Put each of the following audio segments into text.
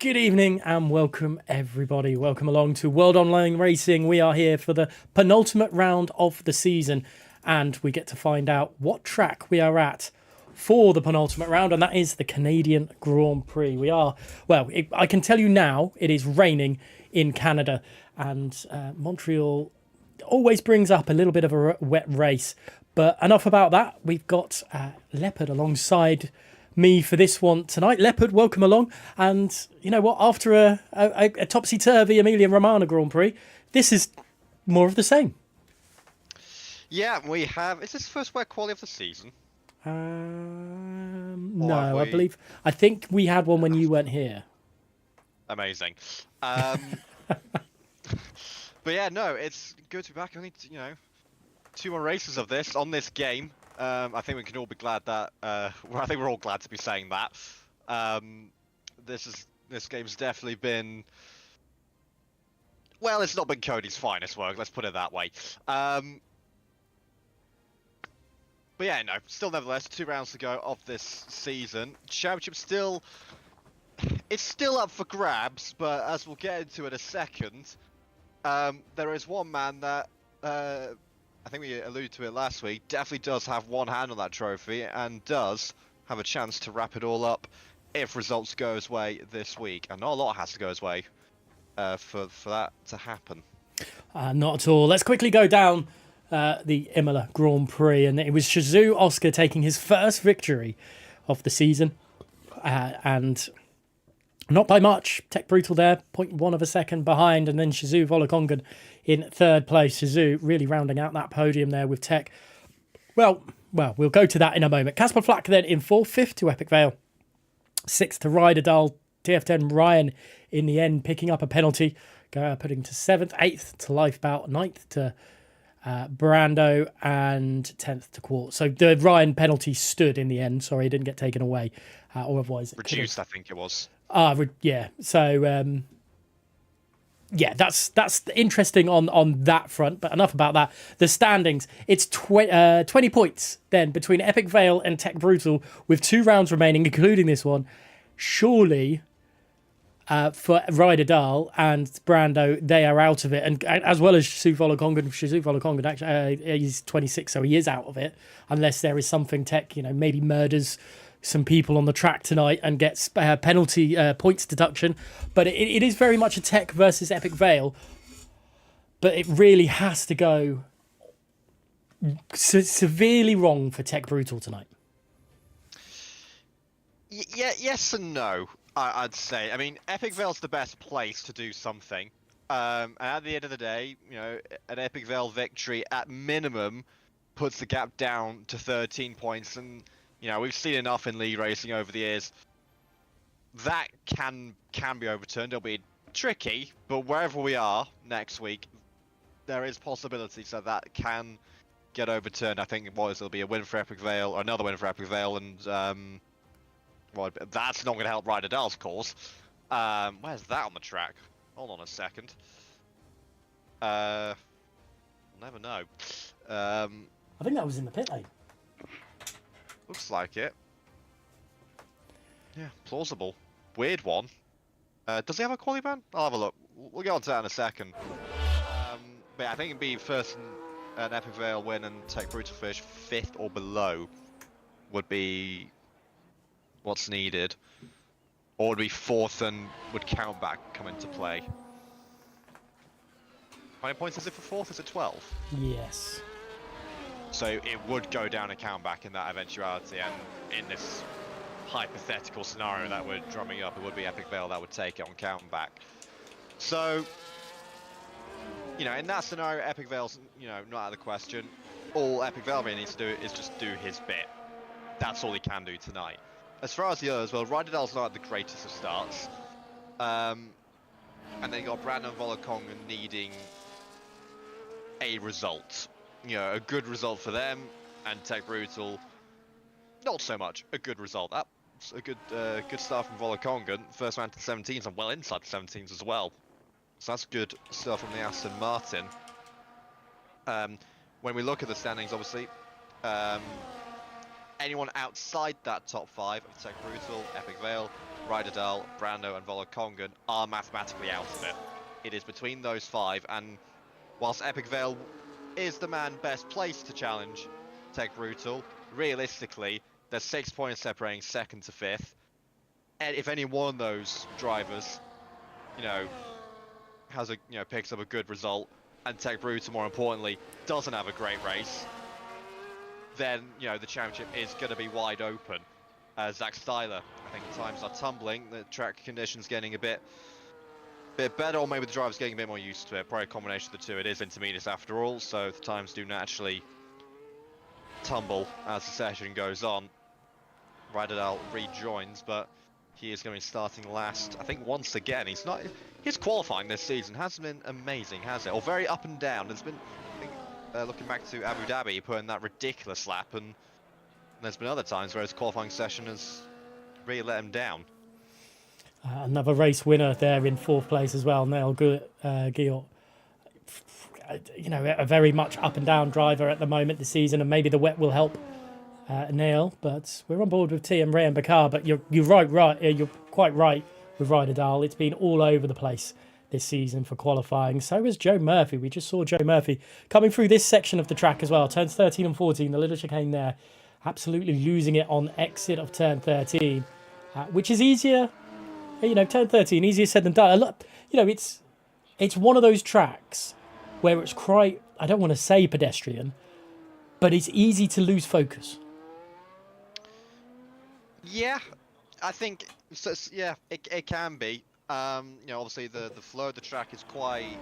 Good evening and welcome everybody. Welcome along to World Online Racing. We are here for the penultimate round of the season and we get to find out what track we are at for the penultimate round, and that is the Canadian Grand Prix. I can tell you now, it is raining in Canada, and Montreal always brings up a little bit of a wet race. But enough about that. We've got Leopard alongside me for this one tonight. Leopard, welcome along. And you know what? After a topsy-turvy Emilia-Romagna Grand Prix, this is more of the same. Yeah, we have. Is this the first wet quali of the season? No, I think we had one when you weren't here. Amazing. But yeah, no, it's good to be back. Only, 2 more races of this on this game. I think we can all be glad that. I think we're all glad to be saying that. This game's definitely been. Well, it's not been Cody's finest work. Let's put it that way. But yeah, no, still nevertheless, 2 rounds to go of this season. Championship it's still up for grabs, but as we'll get into in a second, there is one man that, I think we alluded to it last week, definitely does have one hand on that trophy and does have a chance to wrap it all up if results go his way this week. And not a lot has to go his way for that to happen. Not at all. Let's quickly go down the Imola Grand Prix, and it was Shizu Oscar taking his first victory of the season, and not by much. Tech Brutal there, 0.1 of a second behind, and then Shizu Volokongan in third place. Shizu really rounding out that podium there with Tech. Well, we'll go to that in a moment. Casper Flack then in fourth, fifth to Epic Vale, sixth to Ryder Dahl, TF10 Ryan in the end picking up a penalty, putting to seventh, eighth to Lifebout, ninth to Brando, and 10th to Quart. So the Ryan penalty stood in the end. Sorry, it didn't get taken away, or otherwise reduced. I think it was. Yeah. So yeah, that's interesting on that front. But enough about that. The standings. It's 20 points then between Epic Vale and Tech Brutal with 2 rounds remaining, including this one. Surely. For Ryder Dahl and Brando, they are out of it, and as well as Shizu Volokongan, actually, he's 26, so he is out of it, unless there is something Tech, maybe murders some people on the track tonight and gets penalty points deduction. But it is very much a Tech versus Epic Vale, but it really has to go severely wrong for Tech Brutal tonight. Yeah, yes and no. I'd say. I mean, Epic Vale's the best place to do something. And at the end of the day, an Epic Vale victory at minimum puts the gap down to 13 points. And, we've seen enough in league racing over the years. That can be overturned. It'll be tricky, but wherever we are next week, there is possibilities that can get overturned. I think it'll be a win for Epic Vale, or another win for Epic Vale, and well, that's not going to help Ryder Dahl's cause. Where's that on the track? Hold on a second. We'll never know. I think that was in the pit lane. Looks like it. Yeah, plausible. Weird one. Does he have a quali ban? I'll have a look. We'll get on to that in a second. But yeah, I think it'd be first an Epic Vale win and Tech Brutal finish 5th or below would be what's needed, or would be 4th and would count back come into play. How many points is it for 4th? Is it 12? Yes. So it would go down a count back in that eventuality, and in this hypothetical scenario that we're drumming up, it would be Epic Vale that would take it on count back. So, in that scenario, Epic Vale's, not out of the question. All Epic Vale really needs to do is just do his bit. That's all he can do tonight. As far as the others, well, Ryder Dahl's not the greatest of starts. And then you got Brandon Volokongan needing a result. A good result for them, and Tech Brutal, not so much a good result. That's a good start from Volokongan. First round to the 17s, and well inside the 17s as well. So that's good stuff from the Aston Martin. When we look at the standings, obviously, anyone outside that top 5 of Tech Brutal, Epic Vale, Ryderdal, Brando and Volokongan are mathematically out of it. It is between those 5, and whilst Epic Vale is the man best placed to challenge Tech Brutal, realistically, there's 6 points separating 2nd to 5th. And if any one of those drivers, has a picks up a good result, and Tech Brutal, more importantly, doesn't have a great race, then the championship is going to be wide open. Zach Styler, I think the times are tumbling, the track conditions getting a bit better, or maybe the driver's getting a bit more used to it. Probably a combination of the two. It is intermediates after all, so the times do naturally tumble as the session goes on. Ryderdal rejoins, but he is going to be starting last, I think, once again. His qualifying this season hasn't been amazing, has it? Or very up and down. There's been, I think, looking back to Abu Dhabi, he put in that ridiculous lap, and there's been other times where his qualifying session has really let him down. Another race winner there in 4th place as well, Neil Giort. A very much up and down driver at the moment this season, and maybe the wet will help Neil. But we're on board with TM Ray and Bakar. But you're quite right with Ryderdal. It's been all over the place this season for qualifying. So is Joe Murphy. We just saw Joe Murphy coming through this section of the track as well. Turns 13 and 14, the little chicane there. Absolutely losing it on exit of turn 13, which is easier, turn 13, easier said than done. It's one of those tracks where it's quite, I don't want to say pedestrian, but it's easy to lose focus. Yeah, I think, it can be. Obviously the flow of the track is quite,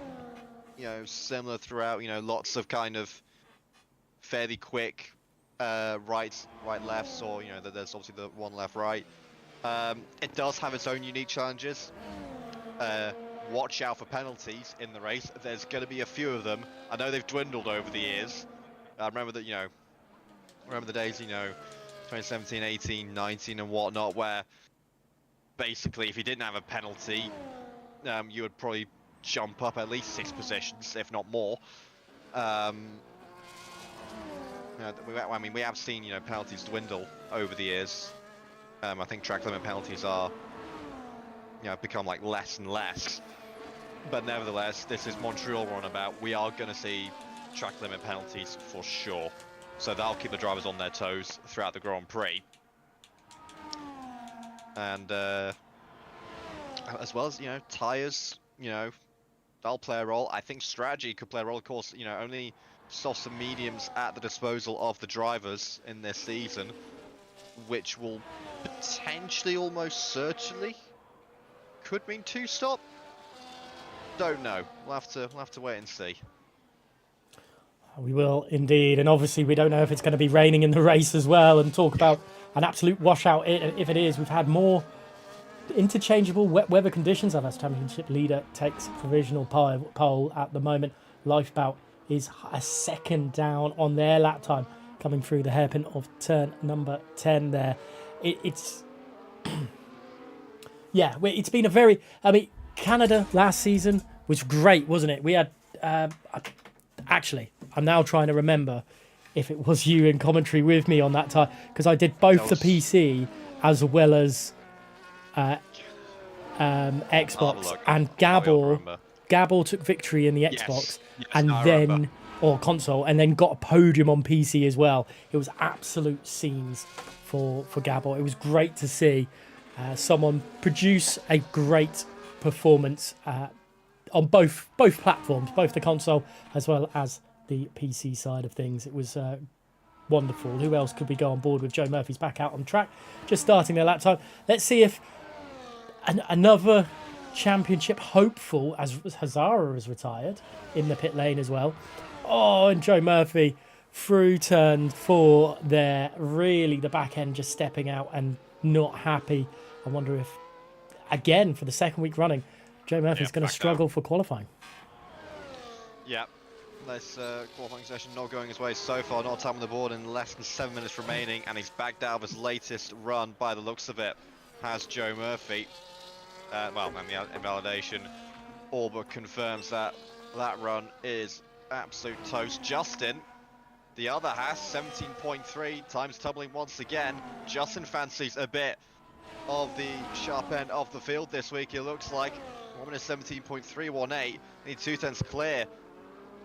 similar throughout, lots of kind of fairly quick right lefts, or there's obviously the one left right. It does have its own unique challenges. Watch out for penalties in the race. There's going to be a few of them. I know they've dwindled over the years. I remember that remember the days 2017, 18, 19 and whatnot, where basically if you didn't have a penalty, you would probably jump up at least 6 positions, if not more. We have seen penalties dwindle over the years. I think track limit penalties are become like less and less. But nevertheless, this is Montreal we're on about. We are going to see track limit penalties for sure. So that'll keep the drivers on their toes throughout the Grand Prix. And as well as tyres, that'll play a role. I think strategy could play a role. Of course, only softs and mediums at the disposal of the drivers in this season, which will potentially, almost certainly, could mean 2-stop. Don't know. We'll have to wait and see. We will indeed, and obviously we don't know if it's going to be raining in the race as well. And talk about an absolute washout. If it is, we've had more interchangeable wet weather conditions. Our championship leader takes provisional pole at the moment. Lifebout is a second down on their lap time, coming through the hairpin of turn number 10 there. It's it's been a very, Canada last season was great, wasn't it? We had actually, I'm now trying to remember if it was you in commentary with me on that time, because I did both the PC as well as Xbox, and Gabor took victory in the Xbox, or console, and then got a podium on PC as well. It was absolute scenes for Gabor. It was great to see someone produce a great performance on both platforms, both the console as well as the PC side of things. It was wonderful. Who else could we go on board with? Joe Murphy's back out on track, just starting their lap time. Let's see if another championship hopeful, as Hazara has retired, in the pit lane as well. Oh, and Joe Murphy through turn 4 there. Really, the back end just stepping out and not happy. I wonder if, again, for the second week running, Joe Murphy's going to struggle for qualifying. Yeah, this qualifying session not going his way so far. Not a time on the board in less than 7 minutes remaining, and he's backed out of his latest run by the looks of it. Has Joe Murphy. And the invalidation all but confirms that run is absolute toast. Justin, the other Haas, 17.3 times tumbling once again. Justin fancies a bit of the sharp end of the field this week. It looks like 1 minute 17.318. Need 2/10 clear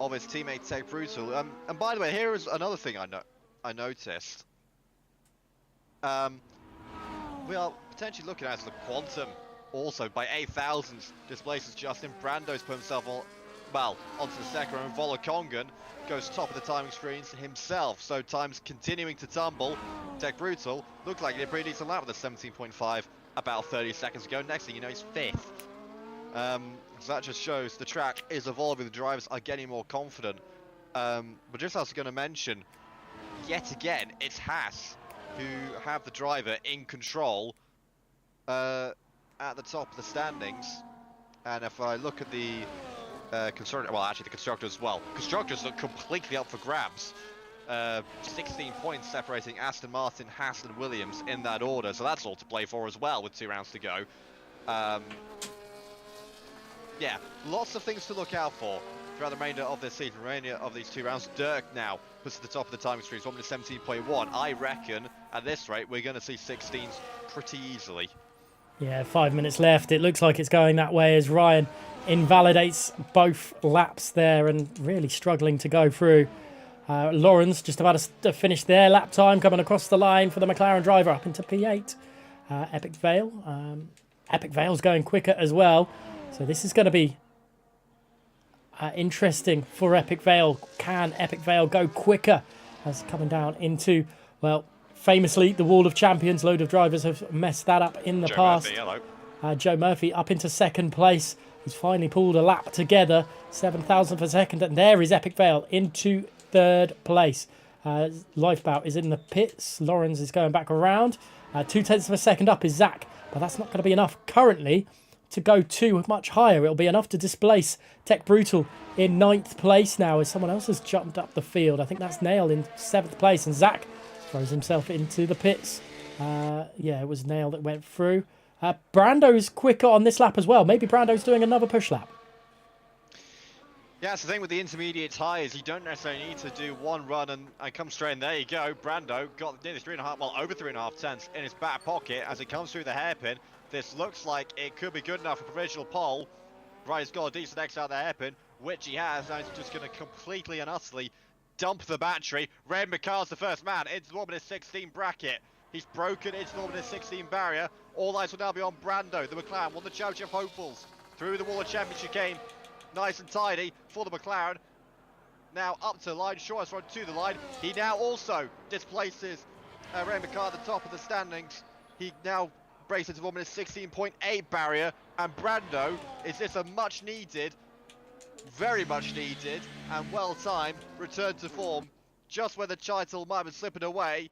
of his teammate Tech Brutal. And by the way, here is another thing I noticed. We are potentially looking at the Quantum also by 8,000 displaces Justin. Brando's put himself on, well, onto the second, and Volokongan goes top of the timing screens himself. So time's continuing to tumble. Tech Brutal looked like he did a pretty decent lap with a 17.5 about 30 seconds ago. Next thing you know, he's 5th. So that just shows the track is evolving, the drivers are getting more confident. But just as I was going to mention, yet again, it's Haas who have the driver in control at the top of the standings. And if I look at the constructor, well, actually the constructors as well. Constructors look completely up for grabs. 16 points separating Aston Martin, Haas and Williams in that order. So that's all to play for as well with 2 rounds to go. Yeah, lots of things to look out for throughout the remainder of this season, remainder of these 2 rounds. Dirk now puts at the top of the timing screens, 1 minute 17.1. I reckon at this rate we're going to see 16s pretty easily. Yeah, 5 minutes left. It looks like it's going that way as Ryan invalidates both laps there and really struggling to go through. Lawrence just about to finish their lap time, coming across the line for the McLaren driver up into P8. Epic Vale. Epic Vale's going quicker as well. So this is going to be interesting for Epic Vale. Can Epic Vale go quicker as coming down into, well, famously, the Wall of Champions? Load of drivers have messed that up in the past. Murphy, Joe Murphy up into second place. He's finally pulled a lap together. 7,000 per second. And there is Epic Vale into third place. Lifebout is in the pits. Lawrence is going back around. 2/10 of a second up is Zach. But that's not going to be enough currently to go too much higher. It'll be enough to displace Tech Brutal in 9th place now as someone else has jumped up the field. I think that's Nail in 7th place. And Zach throws himself into the pits. Yeah, it was Nail that went through. Brando's quicker on this lap as well. Maybe Brando's doing another push lap. Yeah, that's the thing with the intermediate tyres. You don't necessarily need to do one run and come straight in. There you go. Brando got nearly 3.5, well, over 3.5 tenths in his back pocket as he comes through the hairpin. This looks like it could be good enough for provisional pole. Right, he's got a decent exit out the hairpin, which he has. Now he's just going to completely and utterly dump the battery. Ray McCar's the first man into the 1 minute 16 bracket. He's broken into the 1 minute 16 barrier. All eyes will now be on Brando. The McLaren, one of the championship hopefuls. Through the Wall of Championship game. Nice and tidy for the McLaren. Now up to the line. Shortest run to the line. He now also displaces Ray McCar at the top of the standings. He now breaks into 1 minute 16.8 barrier. And Brando, is this a much needed, very much needed, and well-timed return to form? Just where the title might have been slipping away.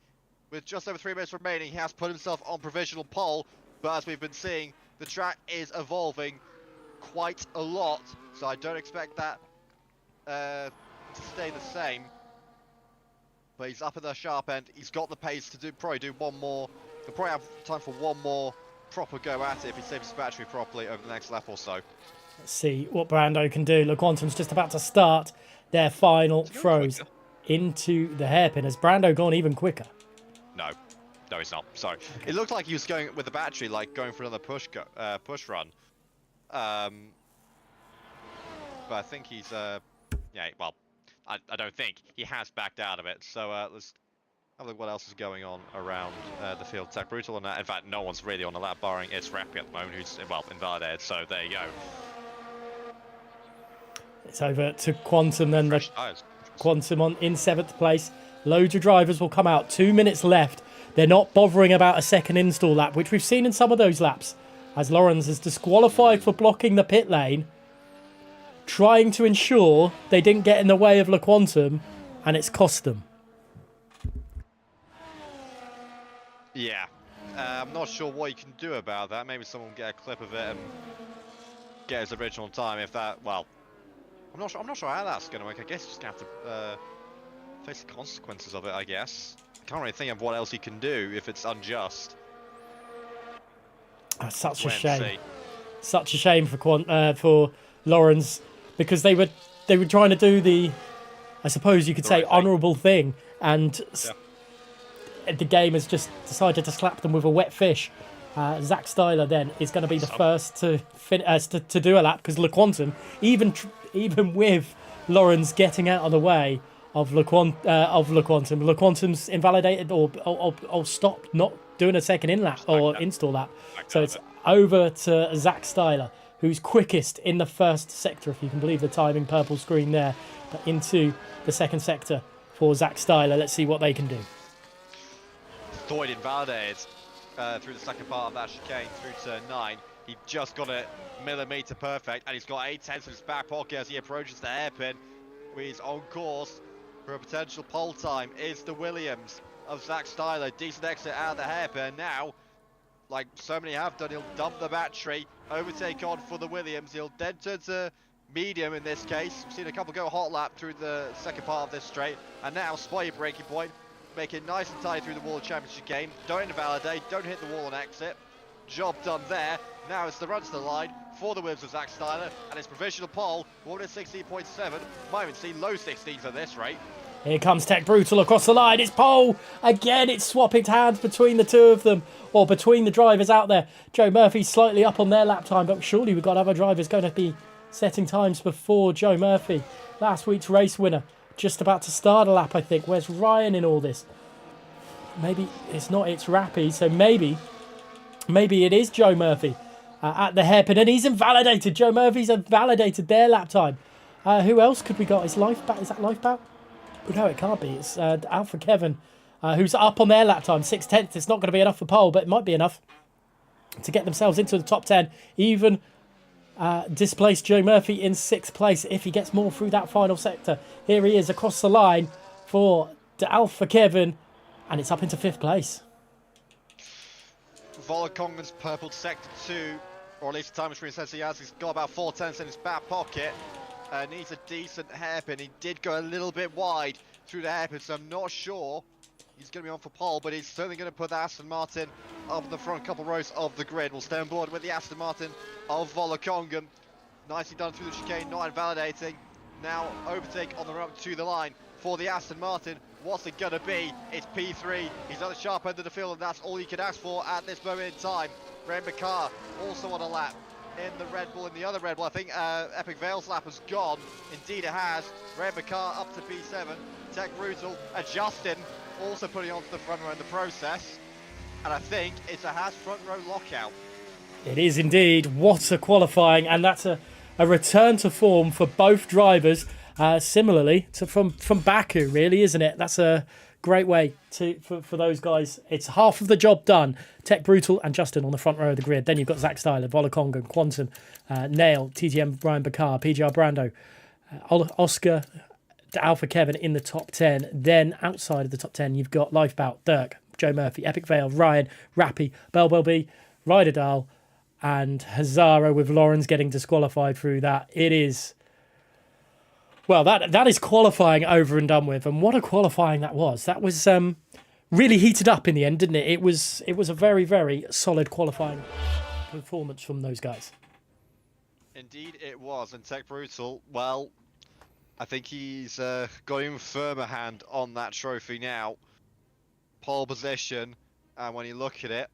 With just over 3 minutes remaining, he has put himself on provisional pole. But as we've been seeing, the track is evolving quite a lot. So I don't expect that to stay the same. But he's up at the sharp end. He's got the pace to probably do one more. He'll probably have time for one more proper go at it if he saves his battery properly over the next lap or so. Let's see what Brando can do. Le Quantum's just about to start their final throws into the hairpin. Has Brando gone even quicker? No, he's not. Sorry. Okay. It looked like he was going with the battery, like going for another push run. But I think he's yeah. Well, I don't think he has backed out of it. So let's have a look what else is going on around the field. Tech Brutal on that. In fact, no one's really on the lap, barring it's Rappy at the moment, who's invalidated. So there you go. It's over to Quantum then. The Quantum in 7th place. Loads of drivers will come out. 2 minutes left. They're not bothering about a second install lap, which we've seen in some of those laps, as Lawrence is disqualified for blocking the pit lane, trying to ensure they didn't get in the way of Le Quantum, and it's cost them. Yeah, I'm not sure what you can do about that. Maybe someone will get a clip of it and get his original time. If that, well, I'm not sure how that's going to work. I guess you're just going to have to face the consequences of it, I guess. I can't really think of what else you can do if it's unjust. That's such a shame. Such a shame for Lawrence, because they were trying to do the, I suppose you could say, honourable thing, and the game has just decided to slap them with a wet fish. Zach Styler then is going to be the first to to do a lap because LeQuantum, even with Lawrence getting out of the way of LeQuantum's invalidated or stopped, not doing a second in lap or install lap. So it's over to Zach Styler, who's quickest in the first sector, if you can believe the timing, purple screen there, but into the second sector for Zach Styler. Let's see what they can do. Thought he'd invalidated through the second part of that chicane through turn 9. He just got it millimetre perfect, and he's got 8/10 in his back pocket as he approaches the hairpin. He's on course for a potential pole time. Is the Williams of Zach Styler. Decent exit out of the hairpin. Now, like so many have done, he'll dump the battery, overtake on for the Williams. He'll then turn to medium in this case. We've seen a couple go hot lap through the second part of this straight, and now spot your braking point, make it nice and tight through the wall of championship game. Don't invalidate, don't hit the wall on exit. Job done there. Now it's the run to the line for the Williams of Zach Styler, and his provisional pole, 116.7, might even see low 16s at this rate. Here comes Tech Brutal across the line. It's pole. Again, it's swapping hands between the two of them, or between the drivers out there. Joe Murphy's slightly up on their lap time, but surely we've got other drivers going to be setting times before Joe Murphy. Last week's race winner, just about to start a lap, I think. Where's Ryan in all this? Maybe it's not, it's Rappy, so maybe it is Joe Murphy at the hairpin, and he's invalidated. Joe Murphy's invalidated their lap time. Who else could we got? Is that Lifeboat? No, it can't be. It's Alpha Kevin, who's up on their lap time, 6/10. It's not going to be enough for pole, but it might be enough to get themselves into the top 10. Even displace Joe Murphy in 6th place if he gets more through that final sector. Here he is across the line for Alpha Kevin, and it's up into 5th place. Volakongan's purple sector 2, or at least the time machine says he has. He's got about 4/10 in his back pocket. Needs a decent hairpin. He did go a little bit wide through the hairpin, so I'm not sure he's going to be on for pole, but he's certainly going to put the Aston Martin up the front couple rows of the grid. We'll stay on board with the Aston Martin of Volakongan. Nicely done through the chicane, not invalidating. Now overtake on the run up to the line for the Aston Martin. What's it going to be? It's P3. He's at the sharp end of the field, and that's all you can ask for at this moment in time. Rain Bakar also on a lap in the Red Bull, in the other Red Bull. I think Epic Vale's lap has gone. Indeed it has. Rain Bakar up to P7. Tech Brutal adjusting, also putting onto the front row in the process. And I think it's a Haas front row lockout. It is indeed. What a qualifying, and that's a return to form for both drivers. Similarly to from Baku, really, isn't it? That's a great way for those guys. It's half of the job done. Tech Brutal and Justin on the front row of the grid. Then you've got Zach Styler, Volakongan, Quantum, Nail, TTM, Brian Bakar, PGR Brando, Oscar, Alpha Kevin in the top 10. Then outside of the top 10, you've got Lifebout, Dirk, Joe Murphy, Epic Vale, Ryan, Rappy, Bell, Ryder Dahl, and Hazara, with Lawrence getting disqualified through that. It is... Well, that is qualifying over and done with, and what a qualifying that was. That was really heated up in the end, didn't it? It was a very, very solid qualifying performance from those guys. Indeed it was, and Tech Brutal, well, I think he's got even firmer hand on that trophy now. Pole position, and when you look at it,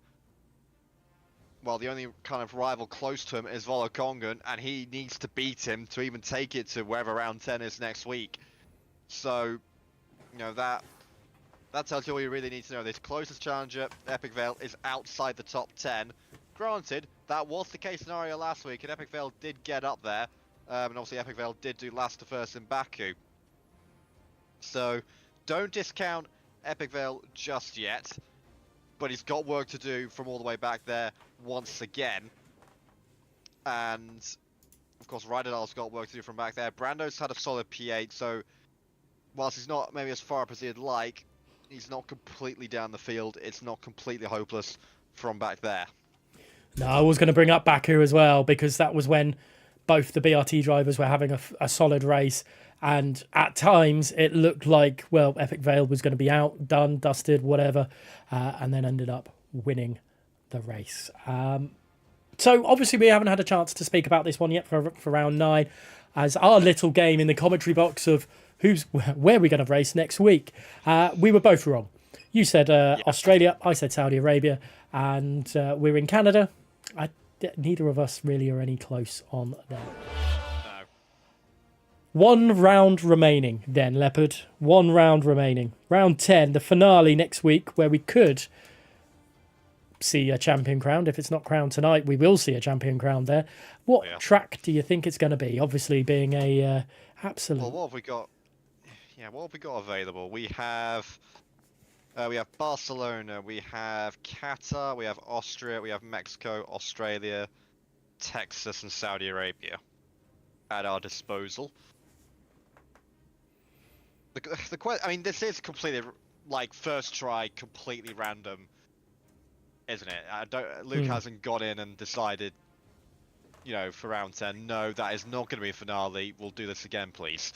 well, the only kind of rival close to him is Volakongan, and he needs to beat him to even take it to wherever round 10 is next week. So, you know, that tells you all you really need to know. This closest challenger, Epic Vale, is outside the top 10. Granted, that was the case scenario last week, and Epic Vale did get up there. And obviously Epic Vale did do last to first in Baku. So, don't discount Epic Vale just yet. But he's got work to do from all the way back there once again. And, of course, Ryderdahl's got work to do from back there. Brando's had a solid P8, so whilst he's not maybe as far up as he'd like, he's not completely down the field. It's not completely hopeless from back there. No, I was going to bring up Baku as well, because that was when both the BRT drivers were having a solid race. And at times it looked like, well, Epic Vale was going to be out, done, dusted, whatever, and then ended up winning the race. So obviously we haven't had a chance to speak about this one yet for round 9, as our little game in the commentary box of where we're going to race next week. We were both wrong. You said Australia, I said Saudi Arabia. and we're in Canada. Neither of us really are any close on that. No. One round remaining then, Leopard. One round remaining. Round 10, the finale next week, where we could see a champion crowned. If it's not crowned tonight, we will see a champion crowned there. What track do you think it's going to be? Obviously being a absolute... Well, what have we got? Yeah, what have we got available? We have Barcelona, we have Qatar, we have Austria, we have Mexico, Australia, Texas, and Saudi Arabia at our disposal. I mean, this is completely like first try, completely random, isn't it? Luke hasn't got in and decided, you know, for round 10. No, that is not going to be a finale. We'll do this again, please.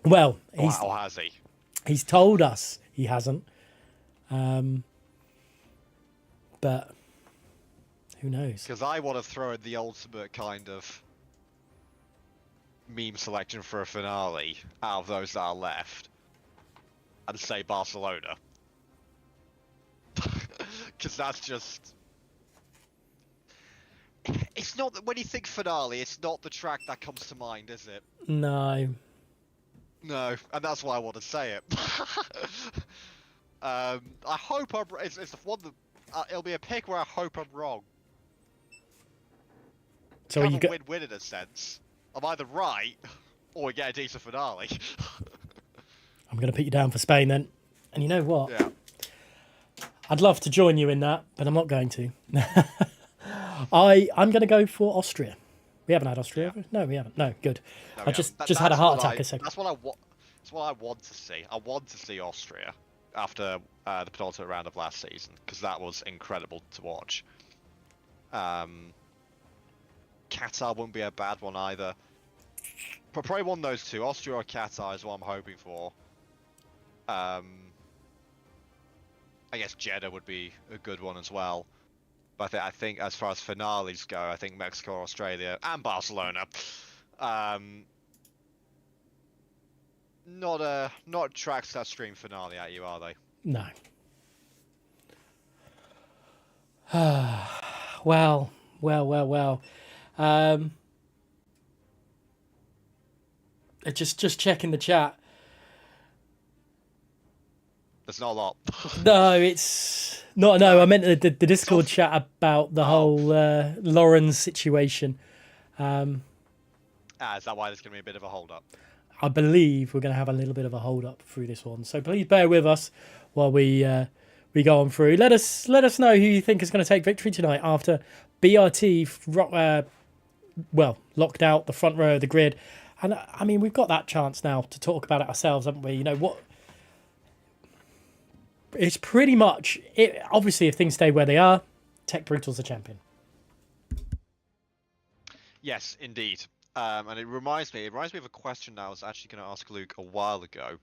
Well, or has he? He's told us he hasn't. But who knows? Because I want to throw in the ultimate kind of meme selection for a finale out of those that are left and say Barcelona. Because that's just... It's not... When you think finale, it's not the track that comes to mind, is it? No. No, and that's why I want to say it. I hope I'm... It's the one that... it'll be a pick where I hope I'm wrong. So kind you of win-win in a sense. I'm either right, or we get a decent finale. I'm going to put you down for Spain then. And you know what? Yeah. I'd love to join you in that, but I'm not going to. I'm going to go for Austria. We haven't had Austria, have we? No, we haven't. No, good. No, I just had a heart attack a second. That's what I want to see. I want to see Austria after the penultimate round of last season, because that was incredible to watch. Qatar wouldn't be a bad one either. But probably one of those two, Austria or Qatar, is what I'm hoping for. I guess Jeddah would be a good one as well. But I think as far as finales go, I think Mexico, Australia, and Barcelona. Not tracks that stream finale at you, are they? No. Well. Just checking the chat. There's not a lot. No, it's not. No, I meant the Discord chat about the whole Lauren's situation. Is that why there's going to be a bit of a hold up? I believe we're going to have a little bit of a hold up through this one. So please bear with us while we go on through. Let us know who you think is going to take victory tonight after BRT locked out the front row of the grid. And I mean, we've got that chance now to talk about it ourselves, haven't we? You know what? It's pretty much it. Obviously, if things stay where they are, Tech Brutal's the champion. Yes, indeed. And it reminds me of a question that I was actually going to ask Luke a while ago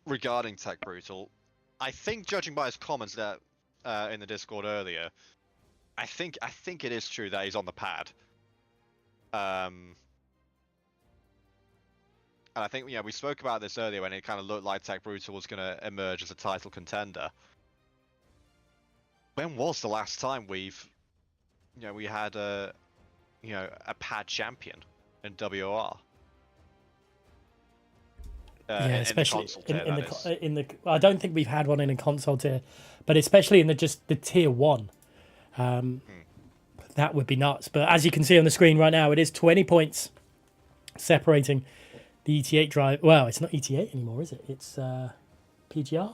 regarding Tech Brutal. I think, judging by his comments that in the Discord earlier, I think it is true that he's on the pad. And I think, we spoke about this earlier when it kind of looked like Tech Brutal was going to emerge as a title contender. When was the last time we had a pad champion in WOR? Especially in the I don't think we've had one in a console tier, but especially in the tier 1. That would be nuts. But as you can see on the screen right now, it is 20 points separating the ET8 drive. Well, it's not ET8 anymore, is it? It's PGR.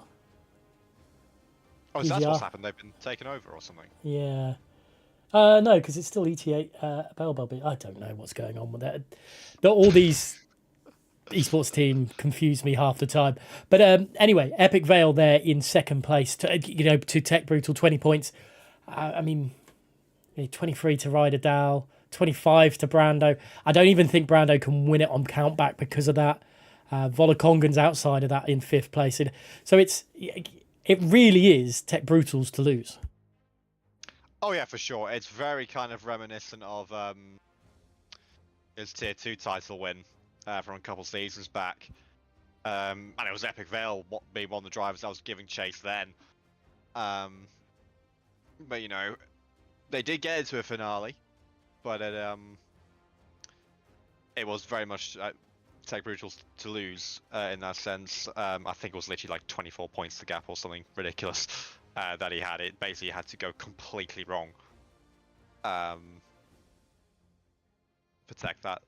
Oh, is that what's happened? They've been taken over or something? Yeah. No, because it's still ET8 Bell. I don't know what's going on with that. All these esports team confuse me half the time. But anyway, Epic Vale there in second place to Tech Brutal, 20 points. I mean, 23 to Ryder Dow, 25 to Brando. I don't even think Brando can win it on countback because of that. Volakongan's outside of that in 5th place. So it really is Tech Brutal's to lose. Oh yeah, for sure. It's very kind of reminiscent of his tier 2 title win from a couple seasons back. And it was Epic Vale being one of the drivers that was giving chase then. But you know, they did get into a finale, but it was very much Tech Brutal to lose in that sense. I think it was literally like 24 points to gap or something ridiculous that he had. It basically had to go completely wrong for Tech that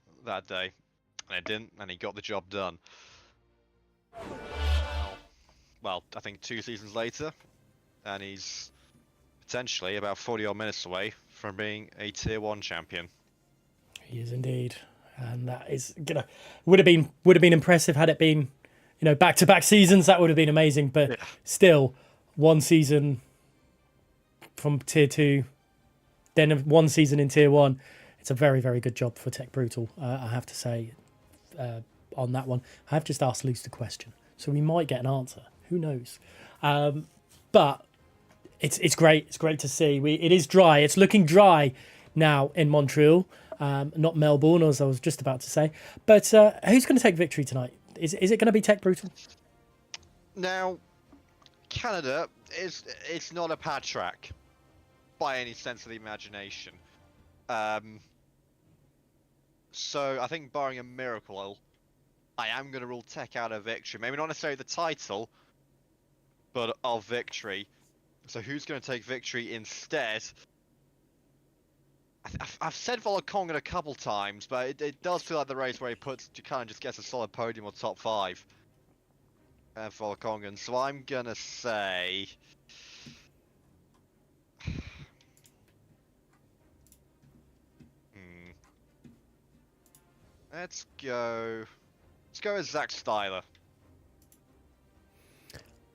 day, and it didn't, and he got the job done. Well, I think 2 seasons later, and he's potentially about 40 odd minutes away from being a Tier 1 champion. He is indeed. And that is would have been impressive had it been, back-to-back seasons. That would have been amazing. But still, 1 season from Tier 2, then 1 season in Tier 1. It's a very, very good job for Tech Brutal, I have to say, on that one. I have just asked Luce the question, so we might get an answer. Who knows? But it's great. It's great to see. It is dry. It's looking dry now in Montreal. Not Melbourne, as I was just about to say. But who's going to take victory tonight? Is it going to be Tech Brutal? Now, Canada it's not a pad track by any sense of the imagination. So I think barring a miracle, I am going to rule Tech out of victory. Maybe not necessarily the title, but of victory. So who's going to take victory instead? I've said Volokongan a couple times, but it does feel like the race where he kind of just gets a solid podium or top 5. Volokongan. So I'm gonna say, let's go with Zach Styler.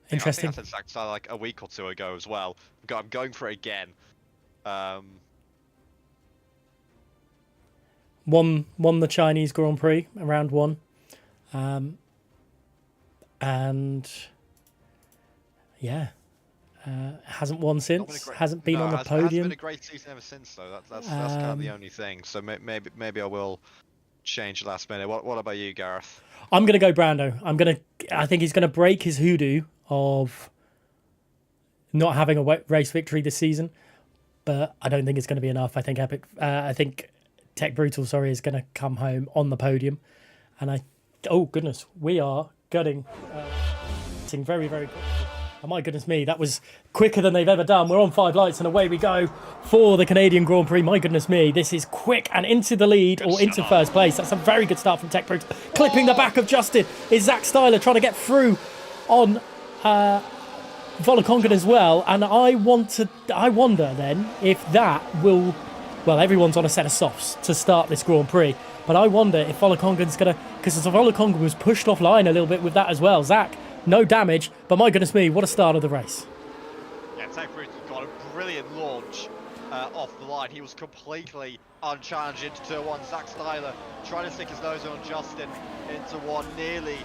Interesting. I think I said Zach Styler like a week or 2 ago as well. I'm going for it again. Won the Chinese Grand Prix around 1, and hasn't won since. Hasn't been on the podium. Hasn't been a great season ever since, though. That's kind of the only thing. So maybe I will change last minute. What about you, Gareth? I'm gonna go Brando. I think he's gonna break his hoodoo of not having a race victory this season, but I don't think it's going to be enough. I think Tech Brutal, is going to come home on the podium. And oh goodness, we are gutting very, very quickly. Oh my goodness me, that was quicker than they've ever done. We're on 5 lights and away we go for the Canadian Grand Prix. My goodness me, this is quick and into the lead or into first place. That's a very good start from Tech Brutal. Clipping the back of Justin is Zach Styler trying to get through on Volokongan as well. And I wonder then if that will... Well, everyone's on a set of softs to start this Grand Prix, but I wonder if Volokongan's going to... Because Volokongan was pushed offline a little bit with that as well. Zach, no damage, but my goodness me, what a start of the race. Yeah, Tech Brutal got a brilliant launch off the line. He was completely unchallenged into Turn 1. Zach Styler trying to stick his nose on Justin into one, nearly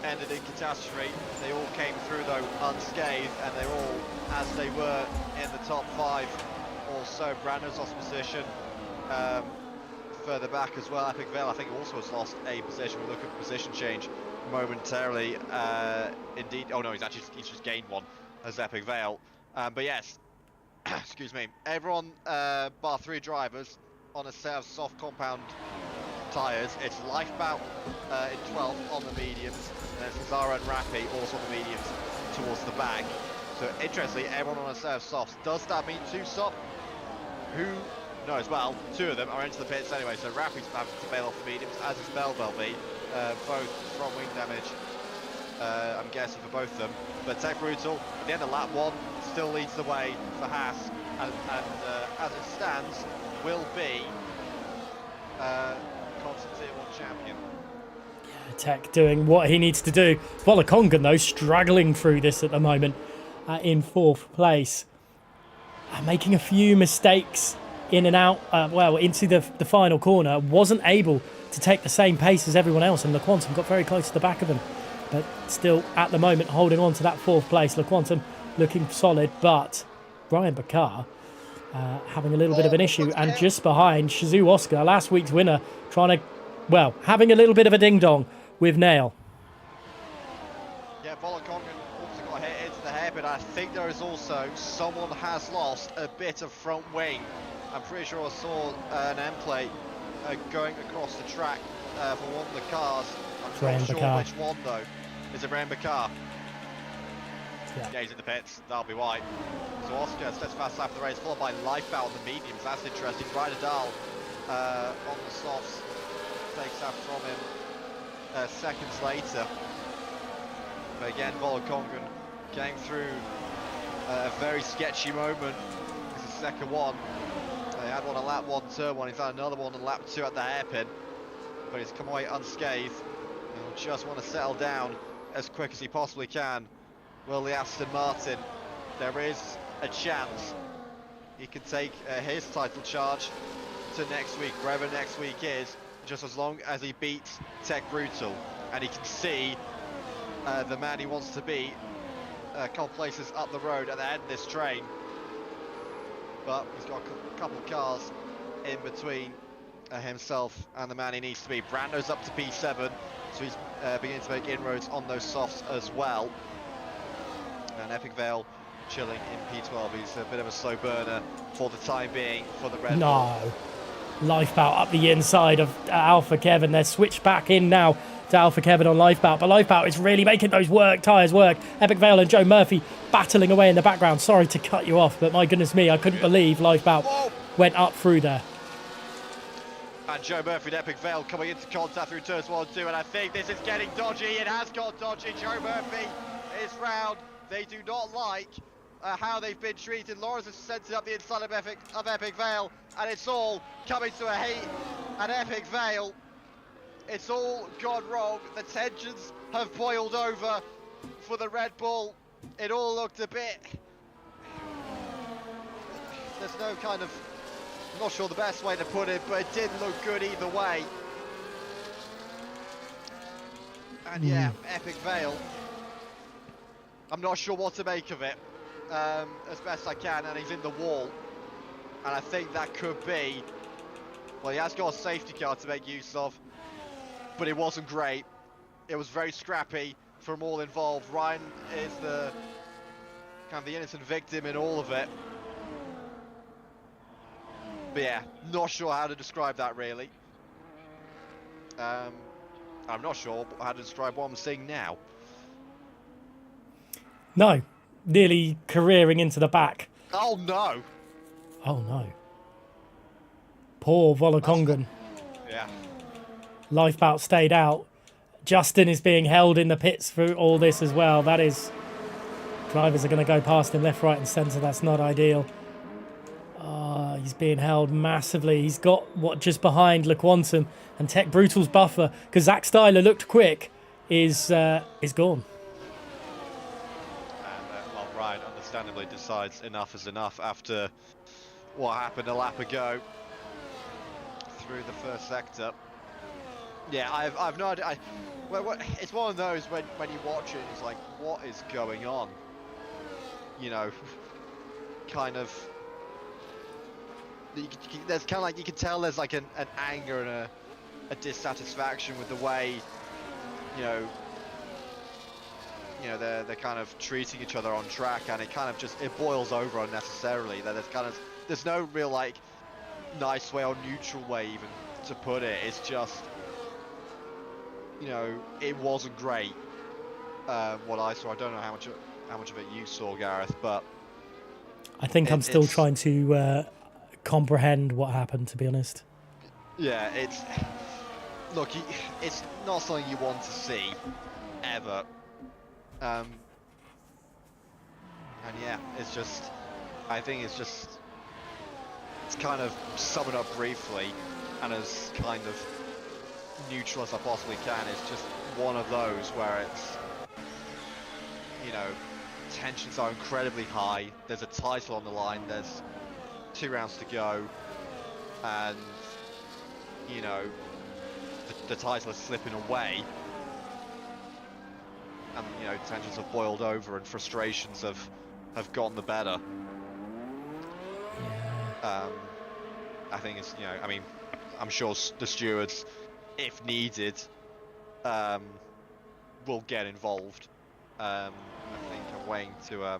ended in catastrophe. They all came through, though, unscathed, and they're all, as they were, in the top 5. Also, Brando's lost position further back as well. Epic Vale, I think, also has lost a position. We look at position change momentarily. Indeed, oh no, he's just gained one as Epic Vale. But yes, excuse me. Everyone, bar 3 drivers, on a set of soft compound tyres. It's Lifebout in 12th on the mediums, and then Cesaro and Rappi also on the mediums towards the back. So interestingly, everyone on a set of softs. Does that mean 2 soft? Who knows? Well, 2 of them are into the pits anyway, so Rappi's having to bail off the mediums, as is Belbelby, both from wing damage, I'm guessing, for both of them. But Tech Brutal, at the end of lap 1, still leads the way for Haas, and as it stands, will be constant Tier 1 champion. Tech doing what he needs to do. Volokongan, though, struggling through this at the moment in 4th place. Making a few mistakes in and out, into the final corner. Wasn't able to take the same pace as everyone else, and LeQuantum got very close to the back of him. But still, at the moment, holding on to that 4th place. LeQuantum looking solid, but Ryan Bakar having a little bit of an issue. And just behind, Shizou Oscar, last week's winner, having a little bit of a ding-dong with Nail. Yeah, Volokongan also got hit into the hairpin. I think there is also someone has lost a bit of front wing. I'm pretty sure I saw an end plate going across the track for one of the cars. I'm not sure which one though. Is it Rain Bakar? Yeah, he's in the pits. That'll be white. So Oscar sets fast lap of the race, followed by Lifebound on the mediums. That's interesting. Ryder Dahl on the softs takes that from him seconds later. But again, Volokongan came through a very sketchy moment. It's the second one. They had one on lap 1, turn 1. He's had another one on lap 2 at the hairpin. But he's come away unscathed. He'll just want to settle down as quick as he possibly can. Will the Aston Martin? There is a chance he can take his title charge to next week, wherever next week is, just as long as he beats Tech Brutal. And he can see the man he wants to beat a couple places up the road at the end of this train. But he's got a couple of cars in between himself and the man he needs to be. Brando's up to P7, so he's beginning to make inroads on those softs as well. And Epic Vale chilling in P12. He's a bit of a slow burner for the time being for the Red Bull. Lifebout up the inside of Alpha Kevin. They're switched back in now to Alpha Kevin on Lifebout, but Lifebout is really making those tyres work. Epic Vale and Joe Murphy battling away in the background. Sorry to cut you off, but my goodness me, I couldn't believe Lifebout went up through there. And Joe Murphy and Epic Vale coming into contact through turns 1 and 2, and I think this is getting dodgy. It has got dodgy. Joe Murphy is round. They do not like how they've been treated. Lawrence has sent it up the inside of Epic Vale, and it's all coming to a heat at Epic Vale. It's all gone wrong. The tensions have boiled over for the Red Bull. It all looked a bit... There's no kind of... I'm not sure the best way to put it, but it didn't look good either way. And yeah, Epic Vale. I'm not sure what to make of it, as best I can, and he's in the wall. And I think that could be... Well, he has got a safety car to make use of, but it wasn't great. It was very scrappy from all involved. Ryan is the kind of the innocent victim in all of it. But yeah, not sure how to describe that really. I'm not sure how to describe what I'm seeing now. No, nearly careering into the back. Oh no! Oh no. Poor Volokongan. Yeah. Lifebout stayed out. Justin is being held in the pits through all this as well. That is... Drivers are going to go past him left, right and centre. That's not ideal. He's being held massively. He's got what just behind LeQuantum and Tech Brutal's buffer, because Zach Styler looked quick, is gone. Well, Ryan understandably decides enough is enough after what happened a lap ago through the first sector. Yeah, I've no idea. It's one of those when you watch it, it's like, what is going on? You know, kind of. There's kind of like, you can tell there's like an anger and a dissatisfaction with the way, you know, they're kind of treating each other on track, and it kind of just, it boils over unnecessarily. That there's no real like nice way or neutral way even to put it. It's just, you know, it wasn't great what I saw. I don't know how much of it you saw, Gareth, but I think I'm still trying to comprehend what happened, to be honest. Yeah, it's not something you want to see ever. And yeah, it's just, I think it's kind of sum it up briefly and as kind of neutral as I possibly can. It's just one of those where it's, you know, tensions are incredibly high. There's a title on the line. There's 2 rounds to go, and you know the title is slipping away, and you know tensions have boiled over and frustrations have gotten the better. I think it's, you know, I mean, I'm sure the stewards, if needed, will get involved. I think I'm waiting to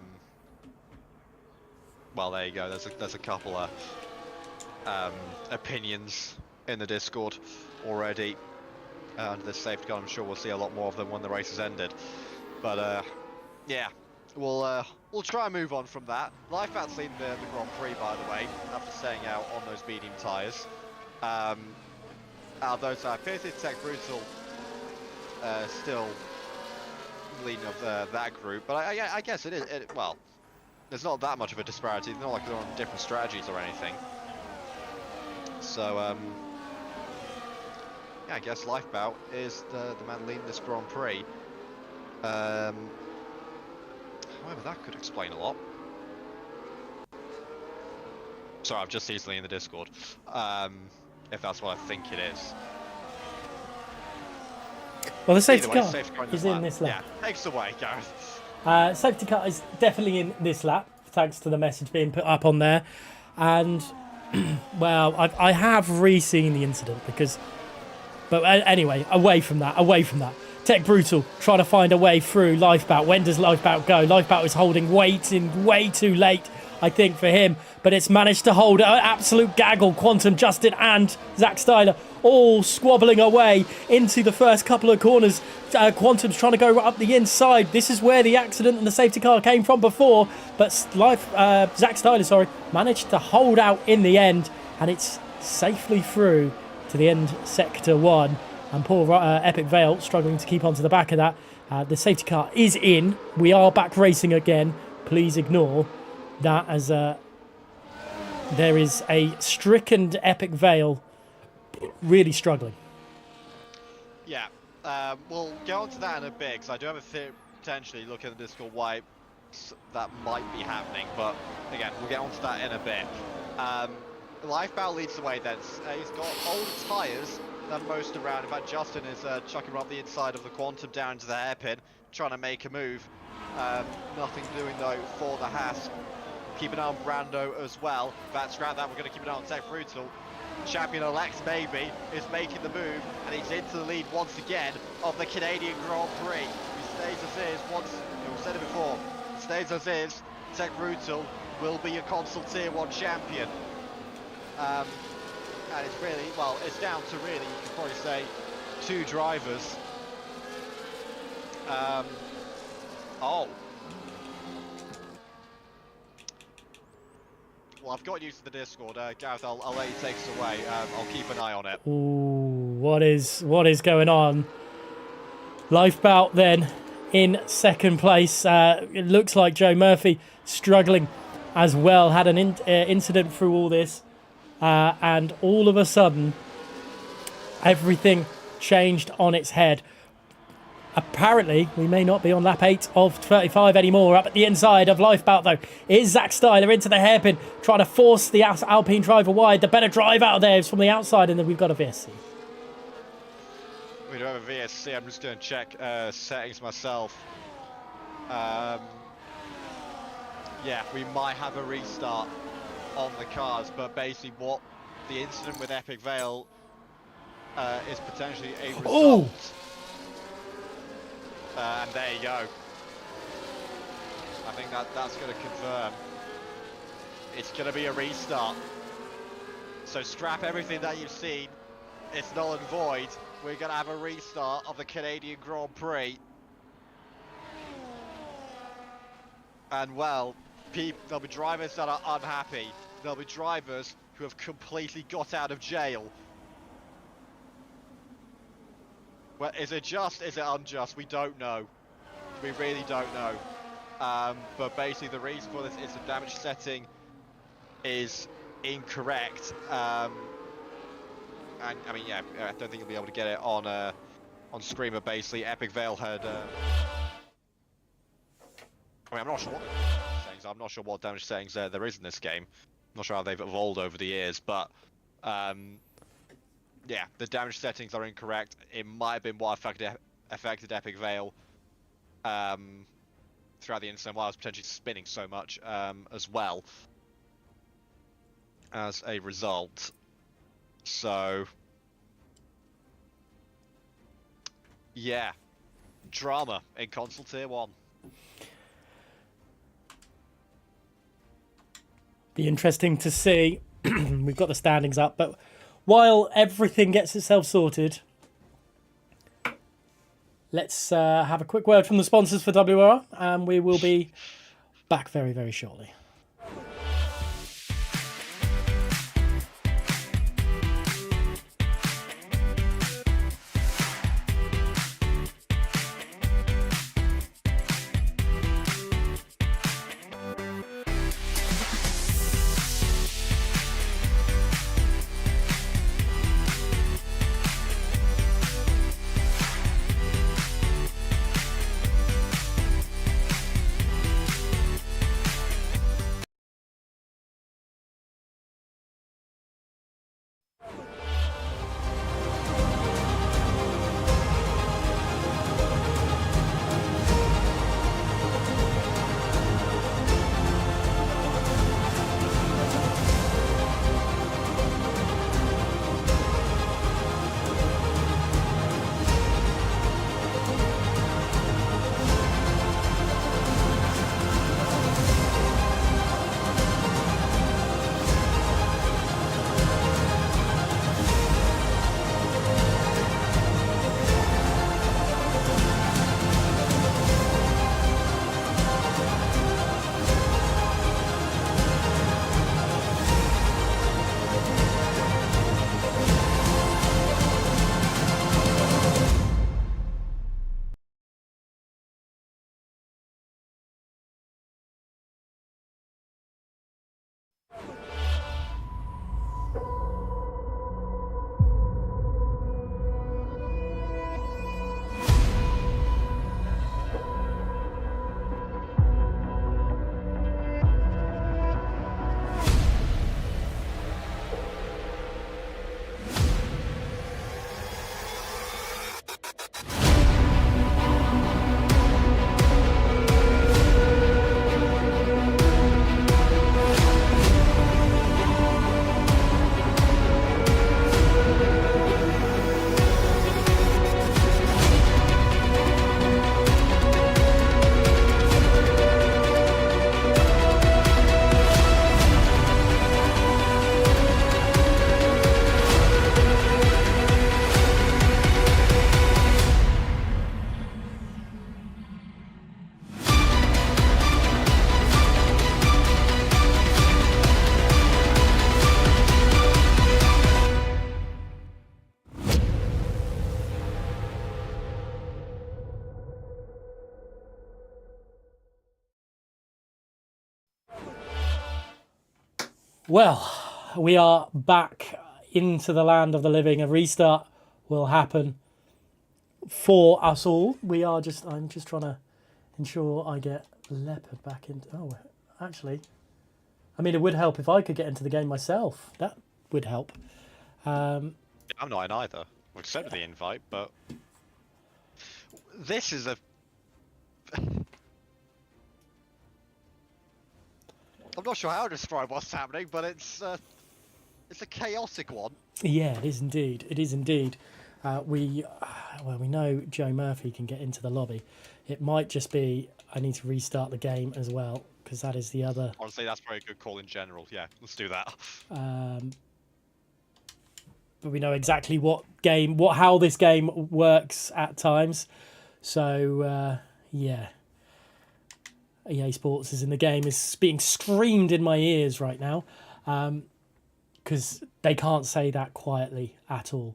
Well, there you go. There's a couple of opinions in the Discord already under this safety car. I'm sure we'll see a lot more of them when the race has ended. But yeah, we'll try and move on from that. Lifeout's leading the Grand Prix, by the way, after staying out on those medium tyres. Out of those, Piercy Tech Brutal still leading of that group, but I guess it is. Well, there's not that much of a disparity. It's not like they're on different strategies or anything. So yeah, I guess Lifebout is the man leading this Grand Prix. However, that could explain a lot. Sorry, I've just easily in the Discord. If that's what I think it is. Well, the safety Either way, car safety car is in this lap. Yeah, takes away, Gareth. Safety car is definitely in this lap, thanks to the message being put up on there. And, well, I have re-seen the incident because... But anyway, away from that. Tech Brutal trying to find a way through Lifebout. When does Lifebout go? Lifebout is holding weight in way too late, I think, for him. But it's managed to hold an absolute gaggle. Quantum, Justin and Zach Styler all squabbling away into the first couple of corners. Quantum's trying to go up the inside. This is where the accident and the safety car came from before. But Zach Styler, managed to hold out in the end. And it's safely through to the end sector 1. And poor Epic Vale struggling to keep onto the back of that. The safety car is in. We are back racing again. Please ignore that as there is a stricken Epic Vale really struggling. Yeah, we'll go on to that in a bit, because I do have a theory, potentially looking at the Discord why that might be happening, but again, we'll get on to that in a bit. Lifebout leads the way then. He's got older tyres than most around. In fact, Justin is chucking up the inside of the Quantum down into the hairpin, trying to make a move. Nothing doing though for the Haas. Keep an eye on Brando as well. But scrap that, we're going to keep an eye on Tech Brutal. Champion-elect maybe is making the move, and he's into the lead once again of the Canadian Grand Prix. He stays as is. We've said it before. Stays as is. Tech Brutal will be a console Tier 1 champion. And it's really, well, it's down to really, you could probably say, 2 drivers. Well, I've got used to the Discord. Gareth, I'll let you take us away. I'll keep an eye on it. Ooh, what is going on? Lifebout then in second place. It looks like Joe Murphy struggling as well. Had an incident through all this. And all of a sudden, everything changed on its head. Apparently, we may not be on lap 8 of 35 anymore. Up at the inside of Lifebout, though, is Zach Styler into the hairpin, trying to force the Alpine driver wide. The better drive out of there is from the outside, and then we've got a VSC. We do have a VSC. I'm just going to check settings myself. Yeah, we might have a restart on the cars, but basically what the incident with Epic Vale is potentially a result. Oh. And there you go. I think that's going to confirm. It's going to be a restart. So scrap everything that you've seen. It's null and void. We're going to have a restart of the Canadian Grand Prix. And well, there'll be drivers that are unhappy. There'll be drivers who have completely got out of jail. Well, is it just, is it unjust? We don't know. We really don't know. But basically the reason for this is the damage setting is incorrect. And I mean, yeah, I don't think you'll be able to get it on screen, but basically Epic Vale had... I mean, I'm not sure what settings. I'm not sure what damage settings there is in this game. I'm not sure how they've evolved over the years, but yeah, the damage settings are incorrect. It might have been what affected Epic Vale throughout the incident while I was potentially spinning so much as well as a result. So yeah, drama in console Tier 1. Be interesting to see. We've got the standings up, but while everything gets itself sorted, let's have a quick word from the sponsors for WOR, and we will be back very, very shortly. Well, we are back into the land of the living. A restart will happen for us all. I'm just trying to ensure I get Leopard back into. Oh, actually, I mean, it would help if I could get into the game myself. That would help. I'm not in either. I've accepted the invite, but this is a. I'm not sure how to describe what's happening, but it's a chaotic one. Yeah, it is indeed. It is indeed. We know Joe Murphy can get into the lobby. It might just be I need to restart the game as well, because that is the other. Honestly, that's probably a good call in general. Yeah, let's do that. But we know exactly how this game works at times. So yeah, EA Sports is in the game is being screamed in my ears right now, because they can't say that quietly at all.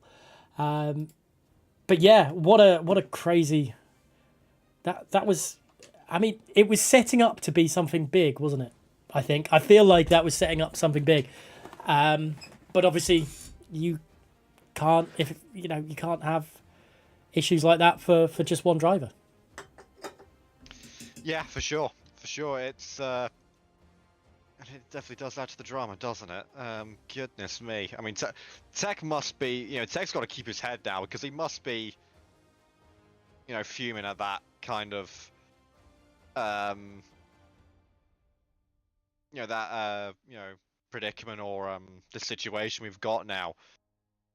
But yeah, what a crazy that was. I mean, it was setting up to be something big, wasn't it? I feel like that was setting up something big. But obviously, you can't you can't have issues like that for just one driver. Yeah, for sure. It's it definitely does add to the drama, doesn't it? Goodness me. I mean, Tech must be, Tech's got to keep his head down because he must be, fuming at that kind of, predicament or the situation we've got now,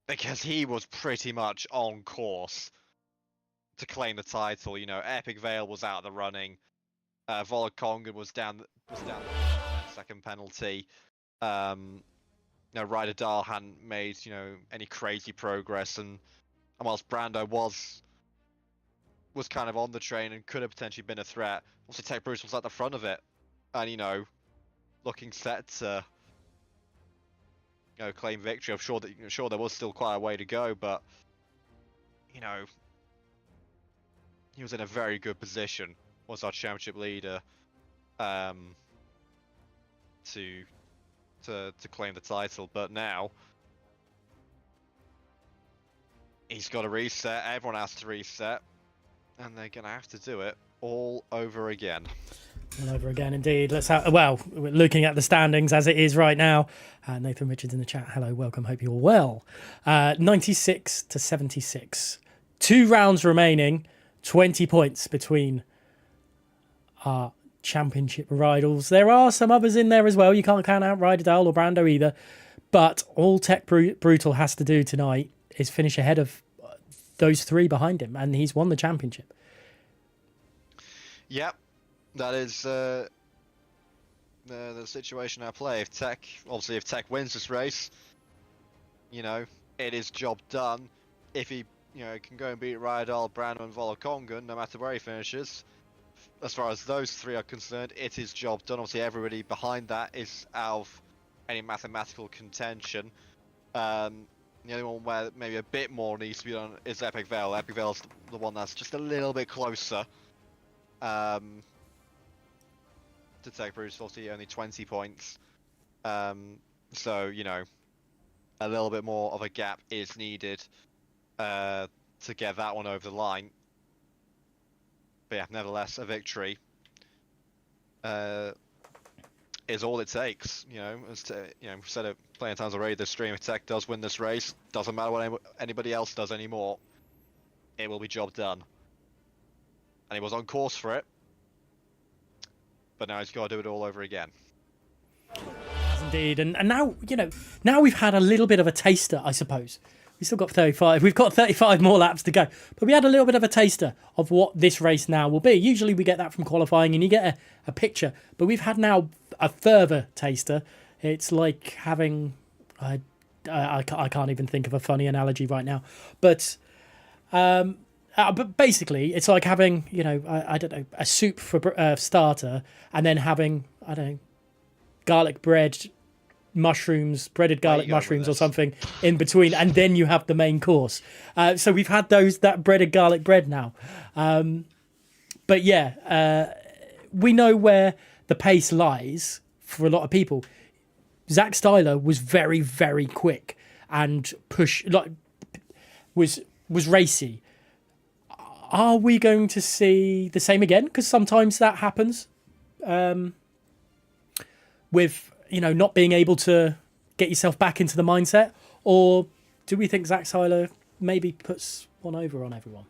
because he was pretty much on course to claim the title. Epic Veil was out of the running. Volakonga was down the 10-second penalty. Ryder Dahl hadn't made any crazy progress, and whilst Brando was kind of on the train and could have potentially been a threat, obviously Tech Bruce was at the front of it, and looking set to claim victory. I'm sure there was still quite a way to go, but he was in a very good position, was our championship leader, to claim the title. But now he's got to reset. Everyone has to reset, and they're gonna have to do it all over again. All over again, indeed. Let's have, well, we're looking at the standings as it is right now. Nathan Richards in the chat. Hello, welcome. Hope you're well. 96 to 76. 2 rounds remaining. 20 points between our championship rivals. There are some others in there as well. You can't count out Ryder Dahl or Brando either. But all Tech Brutal has to do tonight is finish ahead of those 3 behind him, and he's won the championship. Yep, that is the situation at play. If Tech wins this race, it is job done. If he can go and beat Ryder Dahl, Brando, and Volokongan, no matter where he finishes, as far as those 3 are concerned, it is job done. Obviously, everybody behind that is out of any mathematical contention. The only one where maybe a bit more needs to be done is Epic Vale. Epic Vale's the one that's just a little bit closer to Tech Bruce. Obviously, only 20 points. So, a little bit more of a gap is needed to get that one over the line. But yeah, nevertheless, a victory is all it takes. We've said it plenty of times already this stream. If Tech does win this race, doesn't matter what anybody else does anymore. It will be job done. And he was on course for it. But now he's got to do it all over again. Indeed. And now, now we've had a little bit of a taster, I suppose. We've still got 35. We've got 35 more laps to go. But we had a little bit of a taster of what this race now will be. Usually we get that from qualifying and you get a picture. But we've had now a further taster. It's like having... I can't even think of a funny analogy right now. But basically, it's like having, I don't know, a soup for starter and then having, I don't know, garlic bread, mushrooms, breaded garlic mushrooms or something in between, and then you have the main course. So we've had that breaded garlic bread now. But yeah, we know where the pace lies for a lot of people. Zach Styler was very, very quick and was racy. Are we going to see the same again? Because sometimes that happens with, not being able to get yourself back into the mindset. Or do we think Zach Styler maybe puts one over on everyone?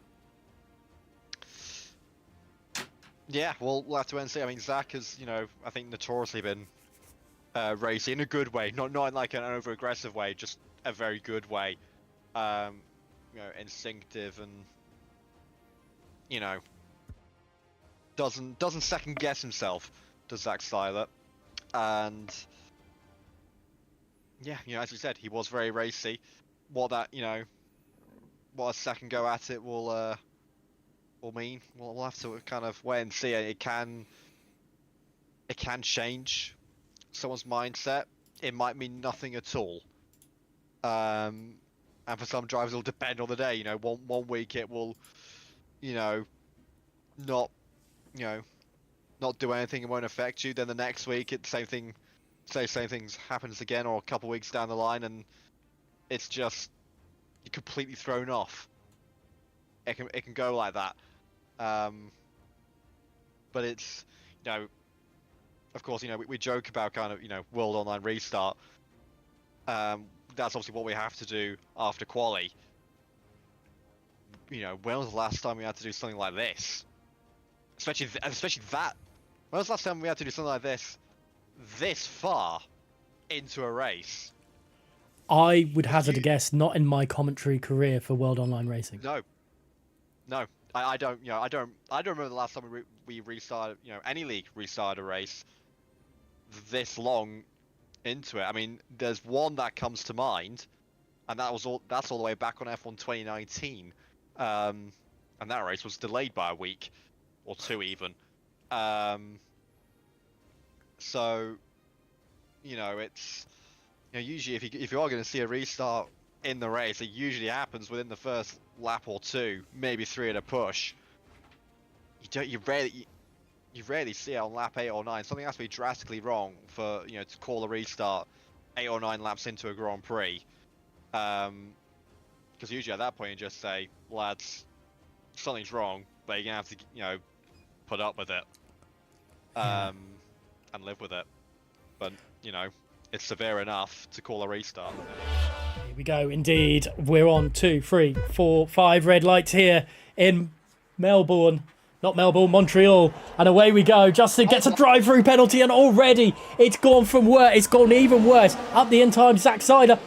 Yeah, well, we'll have to wait and see. I mean, Zach has, I think notoriously been racy in a good way, not in like an over-aggressive way, just a very good way. Instinctive and, doesn't second guess himself, does Zach Styler. And yeah, as you said, he was very racy. What a second go at it will mean, we'll have to kind of wait and see. It can change someone's mindset. It might mean nothing at all. And for some drivers, it'll depend on the day. One week it will, not do anything. It won't affect you. Then the next week, same thing happens again, or a couple weeks down the line, and it's just you're completely thrown off. It can go like that. But it's of course we joke about kind of World Online Restart. That's obviously what we have to do after quali. When was the last time we had to do something like this? Especially that. When was the last time we had to do something like this far into a race? I would hazard a guess, not in my commentary career for World Online Racing. No, I don't. I don't remember the last time we restarted. Any league restarted a race this long into it. I mean, there's one that comes to mind, and that's all the way back on F1 2019, and that race was delayed by a week or two even. So, it's usually if you are going to see a restart in the race, it usually happens within the first lap or two, maybe three at a push. You rarely see it on lap 8 or 9. Something has to be drastically wrong for to call a restart 8 or 9 laps into a Grand Prix. Because usually at that point you just say, lads, something's wrong, but you're gonna have to put up with it, and live with it. But it's severe enough to call a restart. Here we go, indeed. We're on 2, 3, 4, 5 red lights here in Melbourne. Not Melbourne, Montreal. And away we go. Justin gets a drive-through penalty, and already it's gone from worse. It's gone even worse. Up the end time, Zach Seiler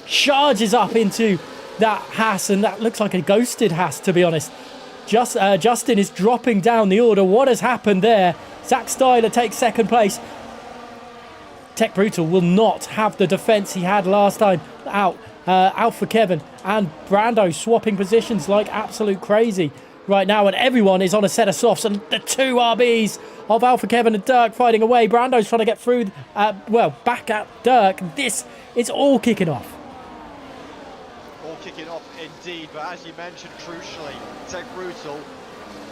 charges up into that Haas, and that looks like a ghosted Haas, to be honest. Justin is dropping down the order. What has happened there? Zach Styler takes second place. Tech Brutal will not have the defence he had last time out. Alpha Kevin and Brando swapping positions like absolute crazy right now, and everyone is on a set of softs, and the two RBs of Alpha Kevin and Dirk fighting away. Brando's trying to get through, back at Dirk. This is all kicking off. All kicking off indeed, but as you mentioned, crucially, Tech Brutal,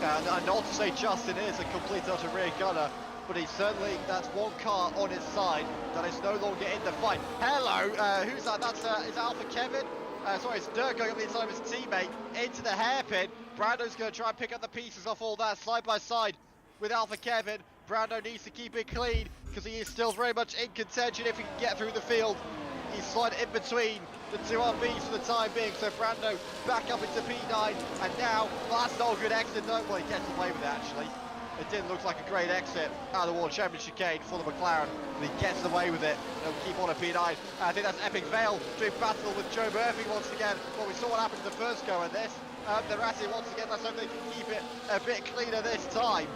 and not to say Justin is a complete utter rear gunner, but he's certainly, that's one car on his side that is no longer in the fight. Hello, who's that? Is Alpha Kevin? Sorry, it's Dirk going up the inside of his teammate into the hairpin. Brando's going to try and pick up the pieces off all that side by side with Alpha Kevin. Brando needs to keep it clean because he is still very much in contention if he can get through the field. He's sliding in between the two RBs for the time being, so Brando back up into P9, and now, well, that's not a good exit, though. Well, he gets away with it, actually. It didn't look like a great exit out of the WOR Championship chicane for the McLaren, but he gets away with it. They'll keep on a P9. I think that's Epic Vale doing battle with Joe Murphy once again. Well, we saw what happened the first go at this. They're at it once again. Let's hope they can keep it a bit cleaner this time.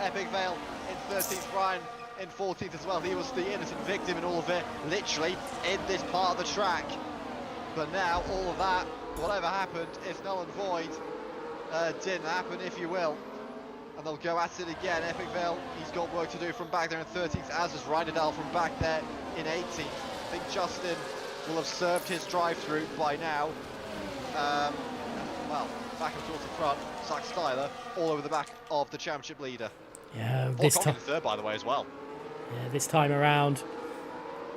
Epic Vale in 13th, Brian in 14th as well. He was the innocent victim in all of it, literally in this part of the track. But now all of that, whatever happened, is null and void. Didn't happen, if you will. And they'll go at it again. Epic Vale, he's got work to do from back there in 13th, as has Reinadal from back there in 18th. I think Justin will have served his drive-through by now. Well, back and towards the front, Zach Styler all over the back of the championship leader. Yeah, this time third, by the way, as well. Yeah, this time around,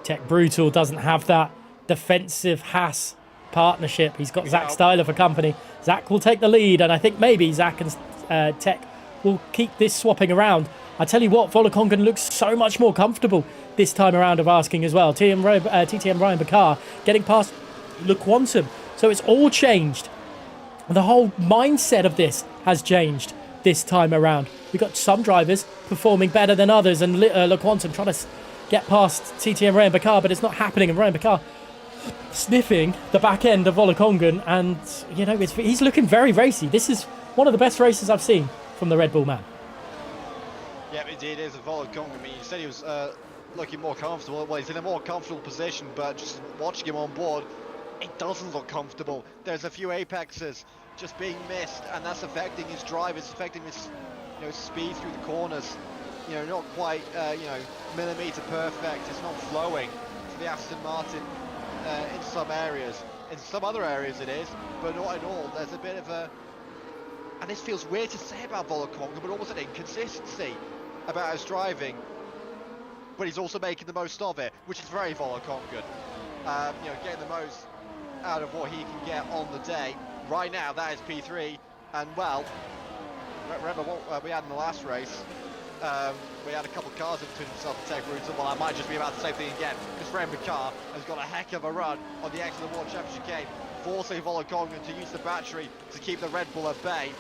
Tech Brutal doesn't have that defensive Haas partnership. He's got Zach Styler for company. Zach will take the lead, and I think maybe Zach and Tech will keep this swapping around. I tell you what, Volokongan looks so much more comfortable this time around of asking as well. TTM Ryan Bakar getting past Le Quantum. So it's all changed. The whole mindset of this has changed this time around. We've got some drivers performing better than others, and Le Quantum trying to get past TTM Ryan Bakar, but it's not happening, and Ryan Bakar sniffing the back end of Volokongan, and he's looking very racy. This is one of the best races I've seen from the Red Bull man. Yeah, indeed, it is a Volokongan. I mean, you said he was looking more comfortable. Well, he's in a more comfortable position, but just watching him on board, it doesn't look comfortable. There's a few apexes just being missed, and that's affecting his drive. It's affecting his speed through the corners. Not quite millimeter perfect. It's not flowing for the Aston Martin in some areas. In some other areas it is, but not in all. There's a bit of a, and this feels weird to say about Volokongan, but almost an inconsistency about his driving. But he's also making the most of it, which is very Volokongan. Getting the most out of what he can get on the day. Right now, that is P3, and well, remember what we had in the last race. We had a couple of cars in between himself and Tech Brutal. Well, I might just be about the same thing again, because Ryan Bakar has got a heck of a run on the exit of the WOR Championship game, forcing Volokongan to use the battery to keep the Red Bull at bay.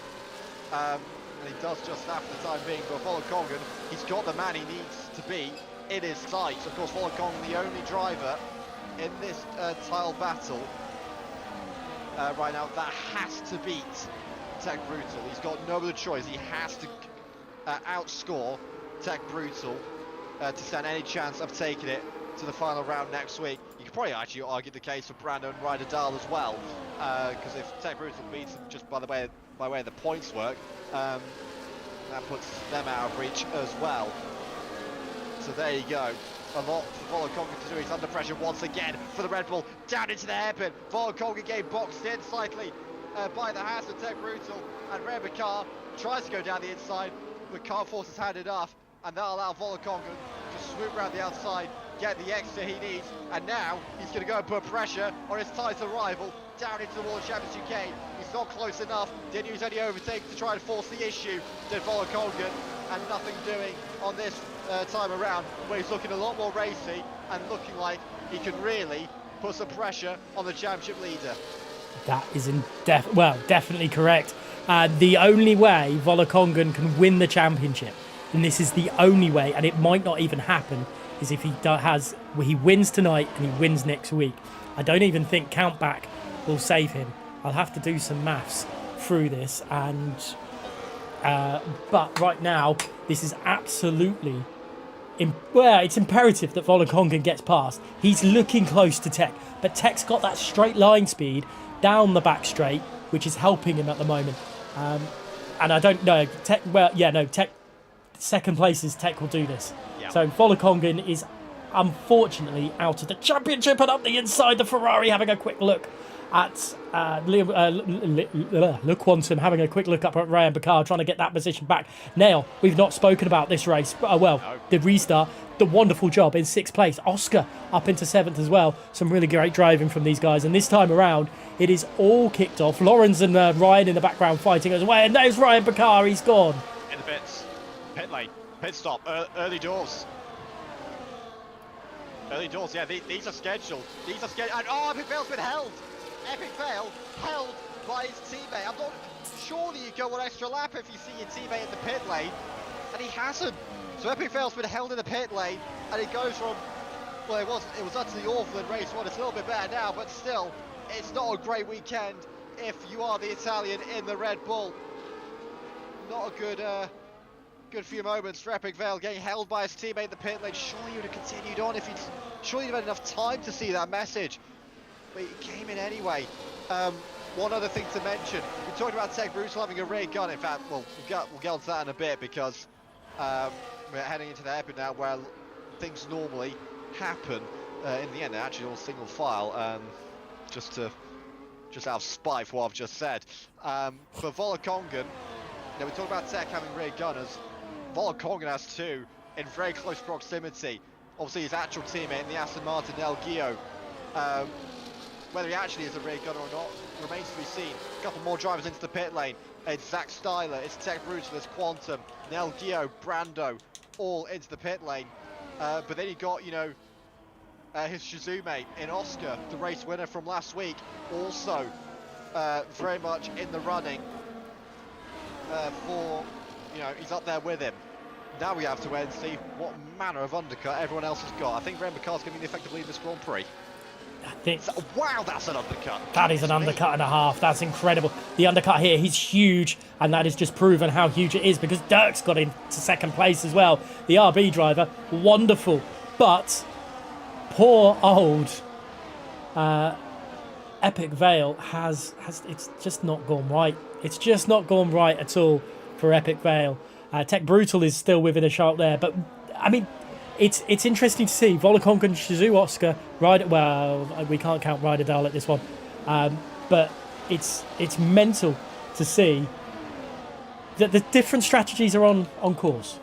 And he does just that for the time being, but Volokongan, he's got the man he needs to be in his sights. Of course, Volokongan, the only driver in this tile battle right now that has to beat Tech Brutal. He's got no other choice. He has to outscore Tech Brutal to stand any chance of taking it to the final round next week. You could probably actually argue the case for Brando and Ryder Dahl as well, because if Tech Brutal beats them just by way of the points work, that puts them out of reach as well. So there you go. A lot for Volokonga to do. He's under pressure once again for the Red Bull. Down into the hairpin. Volokonga getting boxed in slightly by the hands of Tech Brutal. And Ray Bakar tries to go down the inside, but can't force his hand enough. And that'll allow Volokonga to swoop around the outside, get the extra he needs. And now he's going to go and put pressure on his title rival down into the World Champions UK. He's not close enough. Didn't use any overtakes to try and force the issue. Did Volokonga, and nothing doing on this time around, where he's looking a lot more racy and looking like he can really put some pressure on the championship leader. That is definitely correct. The only way Volokongan can win the championship, and this is the only way, and it might not even happen, is if he wins tonight and he wins next week. I don't even think Countback will save him. I'll have to do some maths through this, and but right now this is absolutely it's imperative that Volokongan gets past. He's looking close to Tech, but Tech's got that straight line speed down the back straight, which is helping him at the moment. And I don't know, Tech. Tech. Second place is Tech will do this. Yeah. So Volokongan is unfortunately out of the championship, and up the inside, the Ferrari having a quick look at Le Quantum, having a quick look up at Ryan Bakar, trying to get that position back. Nail, we've not spoken about this race. The restart, the wonderful job in 6th place. Oscar up into 7th as well. Some really great driving from these guys. And this time around, it is all kicked off. Lawrence and Ryan in the background fighting as well. And there's Ryan Bakar, he's gone. In the pits. Pit lane. Pit stop. Early doors. Early doors, yeah, these are scheduled. These are scheduled. And Epic Fail's been held. Epic Fail held by his teammate. I'm not surely you go one extra lap if you see your teammate in the pit lane, and he hasn't. So Epic Fail's been held in the pit lane, and it goes from, well, it was utterly awful in race 1. It's a little bit better now, but still, it's not a great weekend if you are the Italian in the Red Bull. Not a good few moments for Epic Fail, getting held by his teammate in the pit lane. Surely you'd have continued on if surely you'd have had enough time to see that message. But he came in anyway. One other thing to mention, we talked about Tech Brutal having a rear gun. In fact, we'll get onto that in a bit, because we're heading into the hairpin now where things normally happen. In the end, they're actually all single file, just out of spite for what I've just said. For Volokongan, we talked about Tech having rear gunners. Volokongan has 2 in very close proximity. Obviously, his actual teammate in the Aston Martin, El Gio. Whether he actually is a rear gunner or not remains to be seen. A couple more drivers into the pit lane. It's Zach Styler, it's Tech Brutal, it's Quantum, Nel Gio, Brando, all into the pit lane. But then you got, his Shizume in Oscar, the race winner from last week, also very much in the running for, he's up there with him. Now we have to wait and see what manner of undercut everyone else has got. I think Ren Bacar's going to be the effective lead in this Grand Prix. Wow, that's an undercut. That is an undercut and a half. That's incredible. The undercut here, he's huge, and that has just proven how huge it is, because Dirk's got into 2nd place as well. The RB driver, wonderful, but poor old Epic Vale has it's just not gone right. It's just not gone right at all for Epic Vale. Tech Brutal is still within a shot there, but I mean, it's interesting to see Volokongan, Shizu, Oscar, Ryder. Well, we can't count Ryder Dahl at this one, but it's mental to see that the different strategies are on course.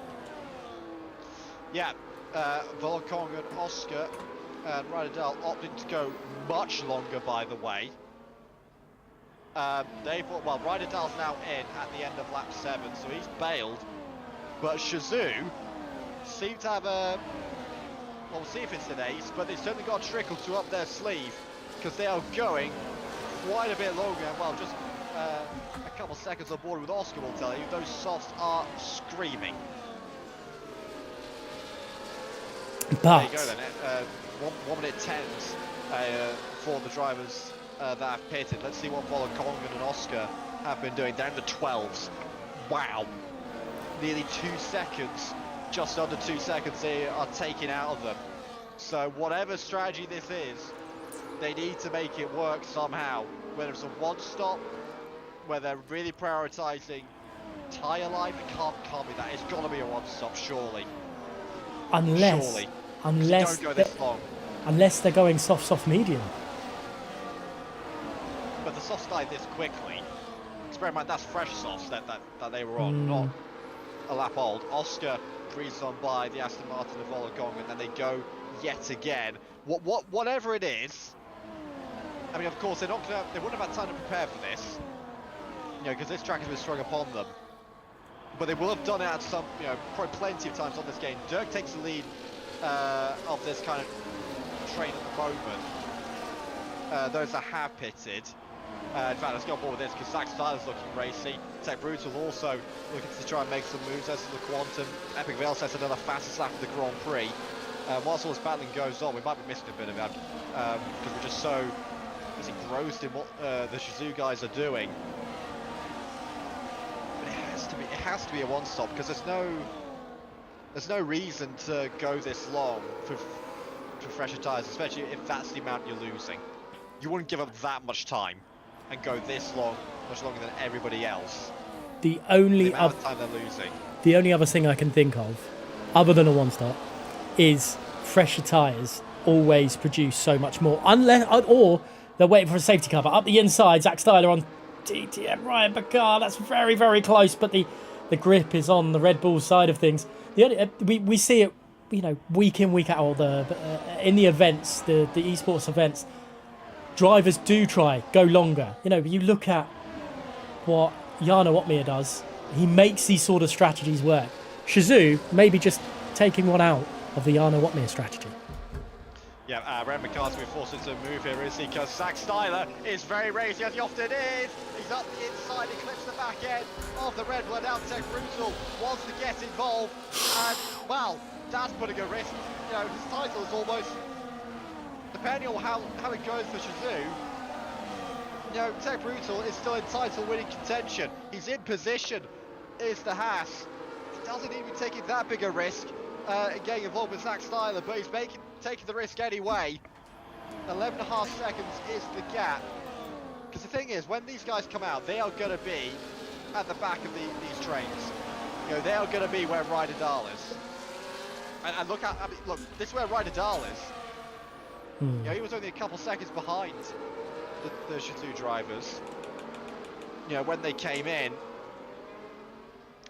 Yeah, Volokongan, Oscar, and Ryder Dahl opting to go much longer. By the way, Ryder Dahl's now in at the end of lap 7, so he's bailed. But Shizu seem to have we'll see if it's an ace, but they've certainly got a trickle to up their sleeve, because they are going quite a bit longer. Well, just a couple seconds on board with Oscar will tell you, those softs are screaming. But there you go then, 1 minute 10s for the drivers that have pitted. Let's see what Volokongan and Oscar have been doing. Down to 12s. Wow. Nearly 2 seconds. Just under 2 seconds they are taking out of them. So whatever strategy this is, they need to make it work somehow. Whether it's a one-stop, where they're really prioritising tyre life, it can't be that. It's got to be a one-stop, surely. Unless, Surely. unless, Don't go this long. unless they're going soft medium. But the softs died this quickly. Bear in mind, that's fresh softs that they were on, not a lap old. Oscar breezes on by the Aston Martin of Wollongong, and then they go yet again. Whatever it is, I mean, of course, they wouldn't have had time to prepare for this, you know, because this track has been strung upon them. But they will have done it at some, you know, probably plenty of times on this game. Dirk takes the lead of this kind of train at the moment. Those that have pitted. In fact, let's go forward with this because Zach Styler's looking racy. Tech Brutal's also looking to try and make some moves. As the Quantum, Epic Vale sets another fastest lap of the Grand Prix. Whilst all this battling goes on, we might be missing a bit of that because we're just so engrossed in what the Shizou guys are doing. But it has to be a one-stop because there's no reason to go this long for fresher tyres, especially if that's the amount you're losing. You wouldn't give up that much time and go this long, much longer than everybody else. The only amount of time they're losing. The only other thing I can think of, other than a one-stop, is fresher tyres always produce so much more. Or they're waiting for a safety cover. Up the inside, Zach Styler on DTM Ryan Bakar. That's very, very close, but the grip is on the Red Bull side of things. We see it, you know, week in, week out. Or in the events, the esports events, drivers do go longer. You know, you look at what Jarno Opmeer does. He makes these sort of strategies work. Shizou maybe just taking one out of the Jarno Opmeer strategy. Yeah, Ren McCarthy being forced into a move here, is he? Because Zach Styler is very racy, as he often is. He's up the inside, he clips the back end of the Red Bull, and now Tech Brutal wants to get involved. And, well, that's putting a risk. You know, his title is almost, depending on how it goes for Shizou, you know, Tech Brutal is still in title winning contention. He's in position, is the Haas. He doesn't even take that big a risk in getting involved with Zach Styler, but he's taking the risk anyway. 11.5 seconds is the gap. Because the thing is, when these guys come out, they are going to be at the back of these trains. You know, they are going to be where Ryder Dahl is. And look, look, this is where Ryder Dahl is. You know, he was only a couple seconds behind the Shizou drivers, you know, when they came in,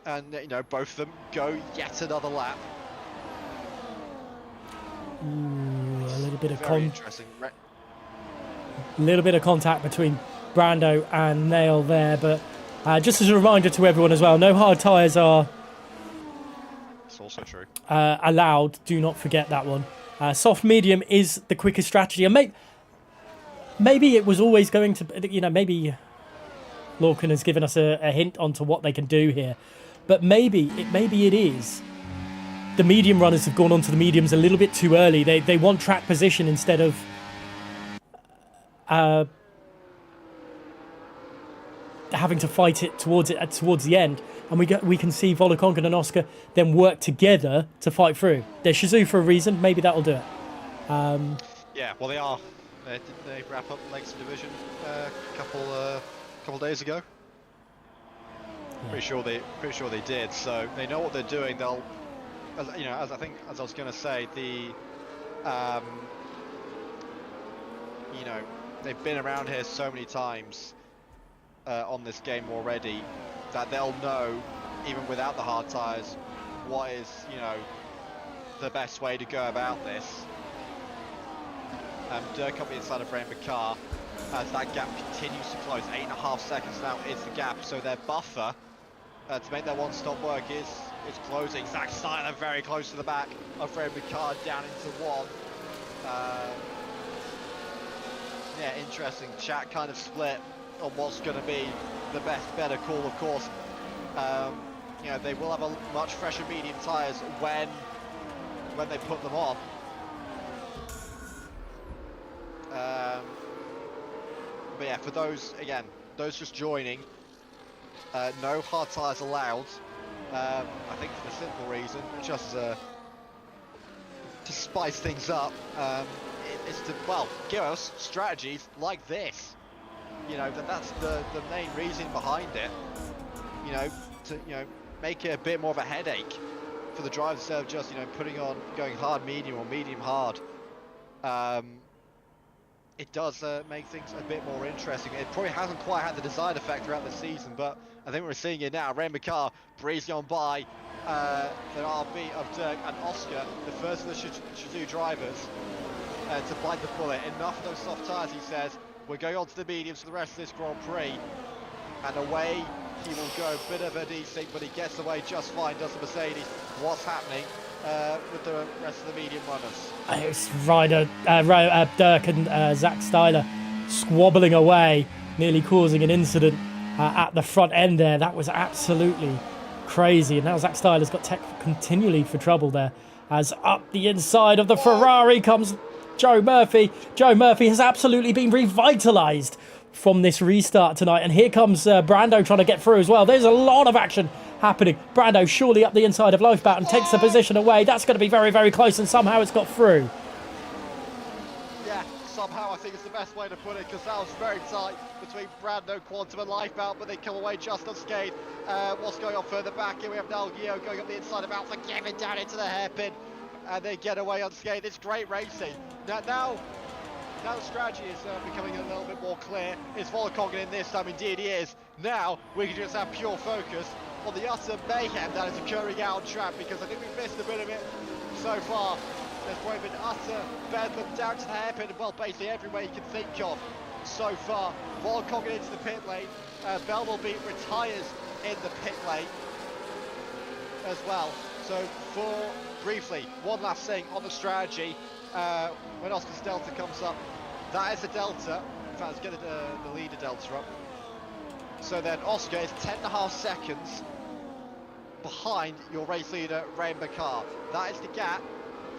and you know, both of them go yet another lap. A little bit of interesting. Little bit of contact between Brando and Nail there, but just as a reminder to everyone as well, no hard tyres are It's also true. Allowed. Do not forget that one. Soft medium is the quickest strategy, and maybe it was always going to, you know, maybe Lorcan has given us a hint onto what they can do here, but maybe it is. The medium runners have gone onto the mediums a little bit too early. They want track position instead of having to fight it towards the end. And we can see Volokongan and Oscar then work together to fight through. They're Shizou for a reason. Maybe that'll do it. Yeah, well, they are. Didn't they wrap up the Legacy Division a couple days ago? Yeah. Pretty sure they did. So they know what they're doing. They'll, you know, as I was going to say, you know, they've been around here so many times on this game already that they'll know, even without the hard tyres, what is, you know, the best way to go about this. Dirk up the inside of Rain Bakar as that gap continues to close. 8.5 seconds now is the gap, so their buffer to make their one-stop work is closing. Zach Styler very close to the back of Rain Bakar, down into one. Yeah, interesting. Chat kind of split on what's going to be the better call, of course. You know, they will have a much fresher medium tyres when they put them on. But yeah, for those just joining, no hard tyres allowed. I think for the simple reason, just as to spice things up. It's to, well, give us strategies like this. You know, that's the main reason behind it. You know, to make it a bit more of a headache for the driver instead of just going hard medium or medium hard. It does make things a bit more interesting. It probably hasn't quite had the desired effect throughout the season, but I think we're seeing it now. Rain McCarr breezing on by the RB of Dirk and Oscar, the first of the Shazoo drivers, to bite the bullet. Enough of those soft tyres, he says. We're going on to the mediums for the rest of this Grand Prix, and away he will go. Bit of a desync, but he gets away just fine, does the Mercedes. What's happening with the rest of the medium runners? It's Dirk and Zach Styler squabbling away, nearly causing an incident at the front end there. That was absolutely crazy. And now Zach Styler's got continually for trouble there, as up the inside of the Ferrari comes Joe Murphy. Joe Murphy has absolutely been revitalised from this restart tonight. And here comes Brando trying to get through as well. There's a lot of action happening. Brando surely up the inside of Lifeboat and takes the position away. That's going to be very, very close, and somehow it's got through. Yeah, somehow I think it's the best way to put it, because that was very tight between Brando, Quantum and Lifeboat, but they come away just unscathed. What's going on further back here? We have Nalgio going up the inside of Alpha, giving down into the hairpin, and they get away unscathed. It's great racing. Now the strategy is becoming a little bit more clear. Is Volokogin in this time? Indeed he is. Now we can just have pure focus on the utter mayhem that is occurring out on track, because I think we've missed a bit of it so far. There's probably been utter bedlam down to the hairpin, well, basically everywhere you can think of so far. Volokogin into the pit lane. Belmolby retires in the pit lane as well. So briefly, one last thing on the strategy. When Oscar's delta comes up, that is the delta. In fact, let's get the leader delta up. So then Oscar is 10.5 seconds behind your race leader, Ray McCarr. That is the gap.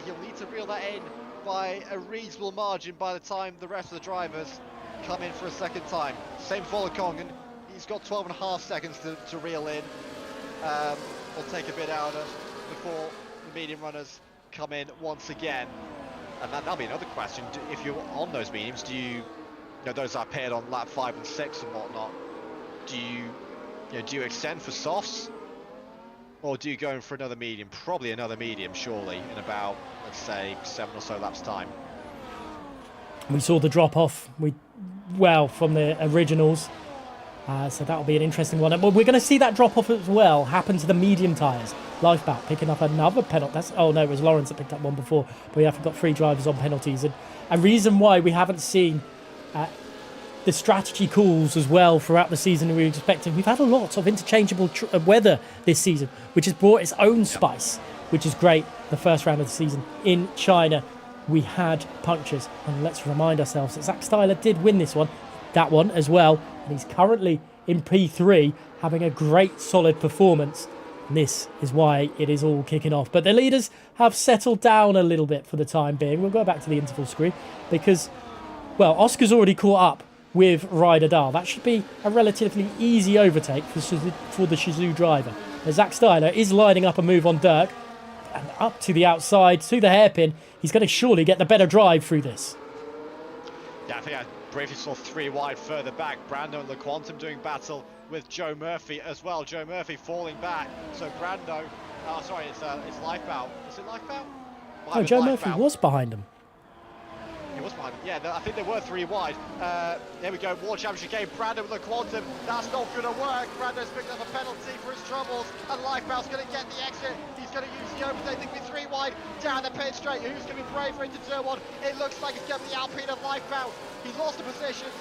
You'll need to reel that in by a reasonable margin by the time the rest of the drivers come in for a second time. Same for Volokogin. He's got 12.5 seconds to reel in. We'll take a bit out of before the medium runners come in once again. And that'll be another question. If you're on those mediums, do you know those are paired on lap 5 and 6 and whatnot? Do you extend for softs, or do you go in for another medium? Probably another medium, surely, in about, let's say, 7 or so laps time. We saw the drop off from the originals, so that'll be an interesting one. And we're going to see that drop off as well happen to the medium tyres. Lifeboat picking up another penalty. Oh no, it was Lawrence that picked up one before, but we have got 3 drivers on penalties. And a reason why we haven't seen the strategy calls as well throughout the season we were expecting. We've had a lot of interchangeable weather this season, which has brought its own spice, which is great. The first round of the season in China, we had punctures, and let's remind ourselves that Zach Styler did win that one as well, and he's currently in P3 having a great solid performance. And this is why it is all kicking off. But the leaders have settled down a little bit for the time being. We'll go back to the interval screen because, well, Oscar's already caught up with Ryder Dahl. That should be a relatively easy overtake for the Shazoo driver. As Zach Styler is lining up a move on Dirk, and up to the outside, to the hairpin. He's going to surely get the better drive through this. Yeah, I think I briefly saw 3 wide further back. Brando and LeQuantum doing battle with Joe Murphy as well. Joe Murphy falling back. So Brando, it's Lifeboat. Is it Lifeboat? Oh, Joe Murphy was behind him. He was behind him. Yeah, I think there were 3 wide. There we go, World Championship game. Brando with LeQuantum. That's not going to work. Brando's picked up a penalty for his troubles, and Lifeboat's going to get the exit. He's going to use the overtake. Think with 3 wide down the pit straight. Who's going to be braver into turn 1? It looks like it's going to be the Alpine of Lifeboat. He's lost the positions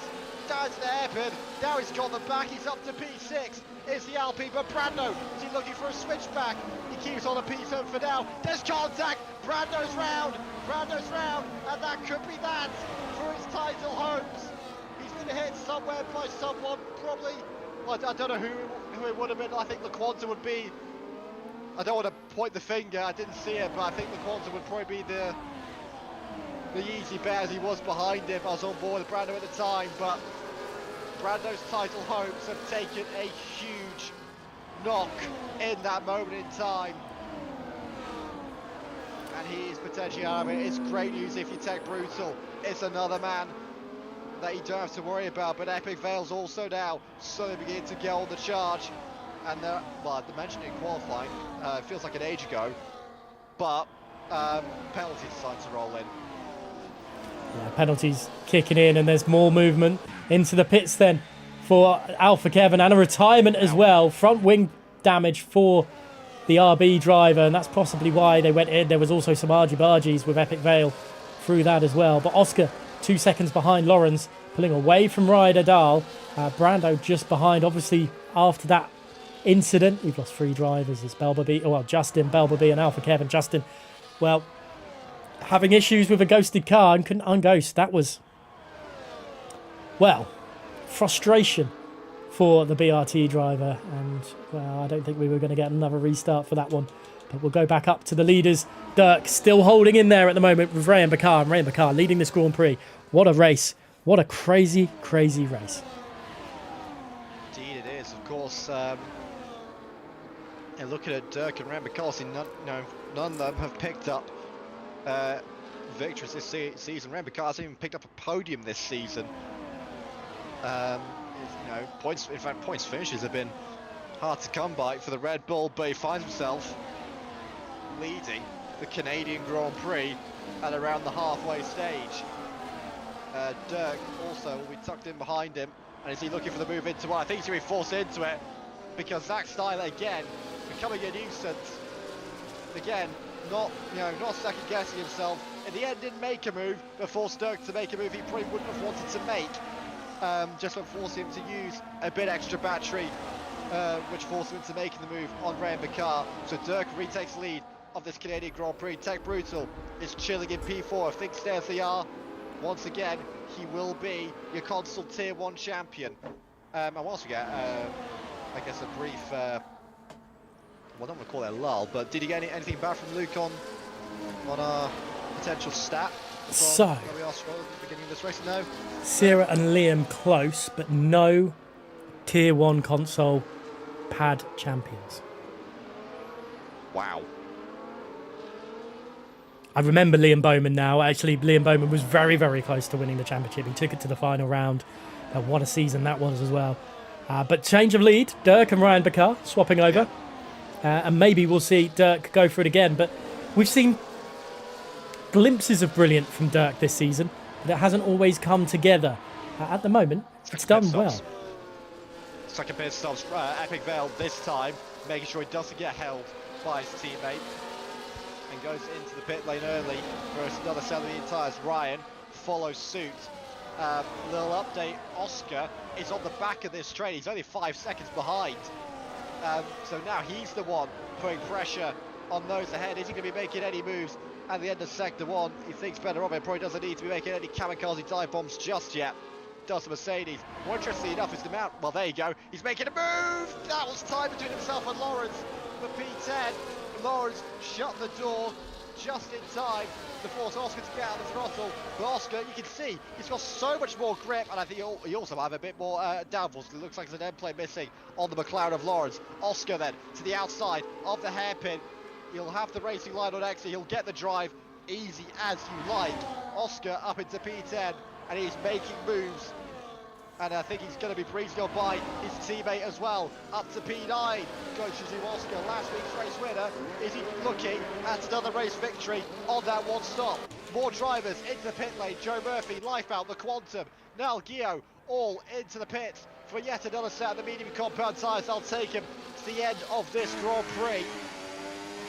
down to the hairpin. Now he's got them back. He's up to P6. It's the Alpine, but Brando, is he looking for a switchback? He keeps on a P7 for now. There's contact. Brando's round, and that could be that for his title hopes. He's been hit somewhere by someone, probably. I don't know who it would have been. I think LeQuantum would be. I don't want to point the finger. I didn't see it, but I think LeQuantum would probably be the easy bet, as he was behind him. I was on board with Brando at the time, but Brando's title hopes have taken a huge knock in that moment in time. and he is potentially out of it. It's great news if you take Brutal. It's another man that you don't have to worry about, but Epic Vale's also now slowly beginning to get on the charge. And well, I mentioned it in qualifying, it feels like an age ago, but penalties starting to roll in. Yeah, penalties kicking in, and there's more movement into the pits then for Alpha Kevin, and a retirement as well. Front wing damage for the RB driver, and that's possibly why they went in. There was also some argy-bargies with Epic Vale through that as well. But Oscar 2 seconds behind Lawrence, pulling away from Ryder Dahl. Brando just behind. Obviously, after that incident, we've lost 3 drivers. It's Justin, Belbaby, and Alpha Kevin. Justin, well, having issues with a ghosted car and couldn't unghost. That was, well, frustration for the BRT driver. And, well, I don't think we were going to get another restart for that one. But we'll go back up to the leaders. Dirk still holding in there at the moment with Ray and Bakar. And Ray and Bakar leading this Grand Prix. What a race. What a crazy, crazy race. Indeed it is, of course. And looking at Dirk and Ray and Bakar, none of them have picked up victories this season. Ray and Bakar hasn't even picked up a podium this season. Points finishes have been hard to come by for the Red Bull, but he finds himself leading the Canadian Grand Prix at around the halfway stage. Dirk also will be tucked in behind him, and is he looking for the move into one? I think he's going to be forced into it, because Zach Styler again becoming a nuisance. Again, not second guessing himself. In the end, didn't make a move, but forced Dirk to make a move he probably wouldn't have wanted to make. Just forced him to use a bit extra battery, which forced him into making the move on Ray and Bakar. So Dirk retakes the lead of this Canadian Grand Prix. Tech Brutal is chilling in P4. If things stay as they are, once again, he will be your console Tier 1 champion. And whilst we get, I guess, a brief, well, I don't want to call it a lull, but did you get anything back from Luke on our potential stat? So, where we are at the beginning of this race? No. Sierra and Liam close, but no Tier 1 console pad champions. Wow. I remember Liam Bowman now. Actually, Liam Bowman was very, very close to winning the championship. He took it to the final round. What a season that was as well. But change of lead. Dirk and Ryan Bakar swapping over. And maybe we'll see Dirk go for it again. But we've seen glimpses of brilliant from Dirk this season, but it hasn't always come together. At the moment, it's done well. Second pit stops Epic Vale this time, making sure he doesn't get held by his teammate, and goes into the pit lane early for another set of the tyres. Ryan follows suit. Little update, Oscar is on the back of this train. He's only 5 seconds behind. So now he's the one putting pressure on those ahead. Is he going to be making any moves at the end of Sector 1? He thinks better of it. Probably doesn't need to be making any kamikaze dive bombs just yet. Does the Mercedes. More interestingly enough is the mount. Well, there you go. He's making a move. That was time between himself and Lawrence for P10. Lawrence shut the door just in time to force Oscar to get out of the throttle. But Oscar, you can see, he's got so much more grip, and I think he also might have a bit more downforce. It looks like there's an end plate missing on the McLaren of Lawrence. Oscar then to the outside of the hairpin. He'll have the racing line on exit. He'll get the drive easy as you like. Oscar up into P10, and he's making moves. And I think he's going to be breezing on by his teammate as well. Up to P9, goes to Oscar, last week's race winner. Is he looking at another race victory on that one stop? More drivers into the pit lane. Joe Murphy, Lifebound, the Quantum, Nal Gio, all into the pits for yet another set of the medium compound tyres. I'll take him to the end of this Grand Prix.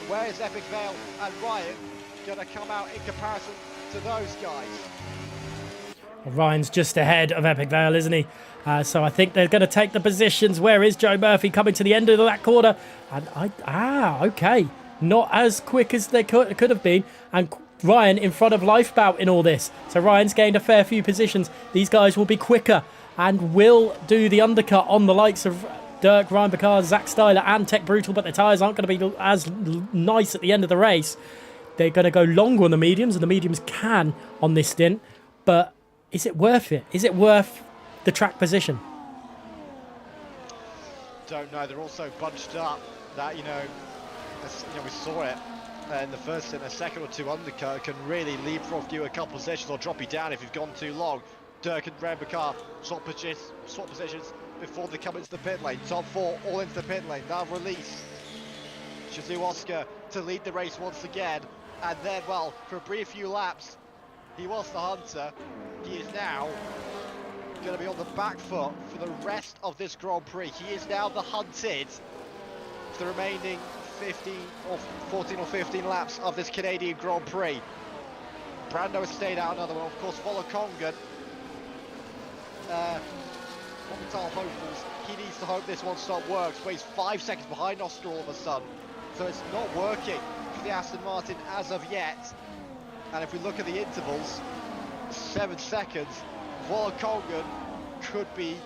Where is Epic Vale and Ryan going to come out in comparison to those guys? Ryan's just ahead of Epic Vale, isn't he? So I think they're going to take the positions. Where is Joe Murphy coming to the end of that corner? And okay. Not as quick as they could have been. And Ryan in front of Lifebout in all this. So Ryan's gained a fair few positions. These guys will be quicker and will do the undercut on the likes of Dirk, Ryan Bakar, Zach Styler and Tech Brutal, but the tyres aren't going to be as nice at the end of the race. They're going to go longer on the mediums, and the mediums can on this stint. But is it worth it? Is it worth the track position? Don't know. They're also bunched up. That we saw it in the first and a second or two undercut can really leapfrog you a couple positions or drop you down if you've gone too long. Dirk and Rebecca swap positions before they come into the pit lane. Top four all into the pit lane. Now release Shazoo Oscar to lead the race once again. And then, well, for a brief few laps, he was the hunter. He is now going to be on the back foot for the rest of this Grand Prix. He is now the hunted for the remaining 14 or 15 laps of this Canadian Grand Prix. Brando has stayed out another one. Of course, Volokongan, Montale hopefuls, he needs to hope this one stop works, but he's 5 seconds behind Oscar all of a sudden. So it's not working for the Aston Martin as of yet. And if we look at the intervals, 7 seconds, Volokongan could be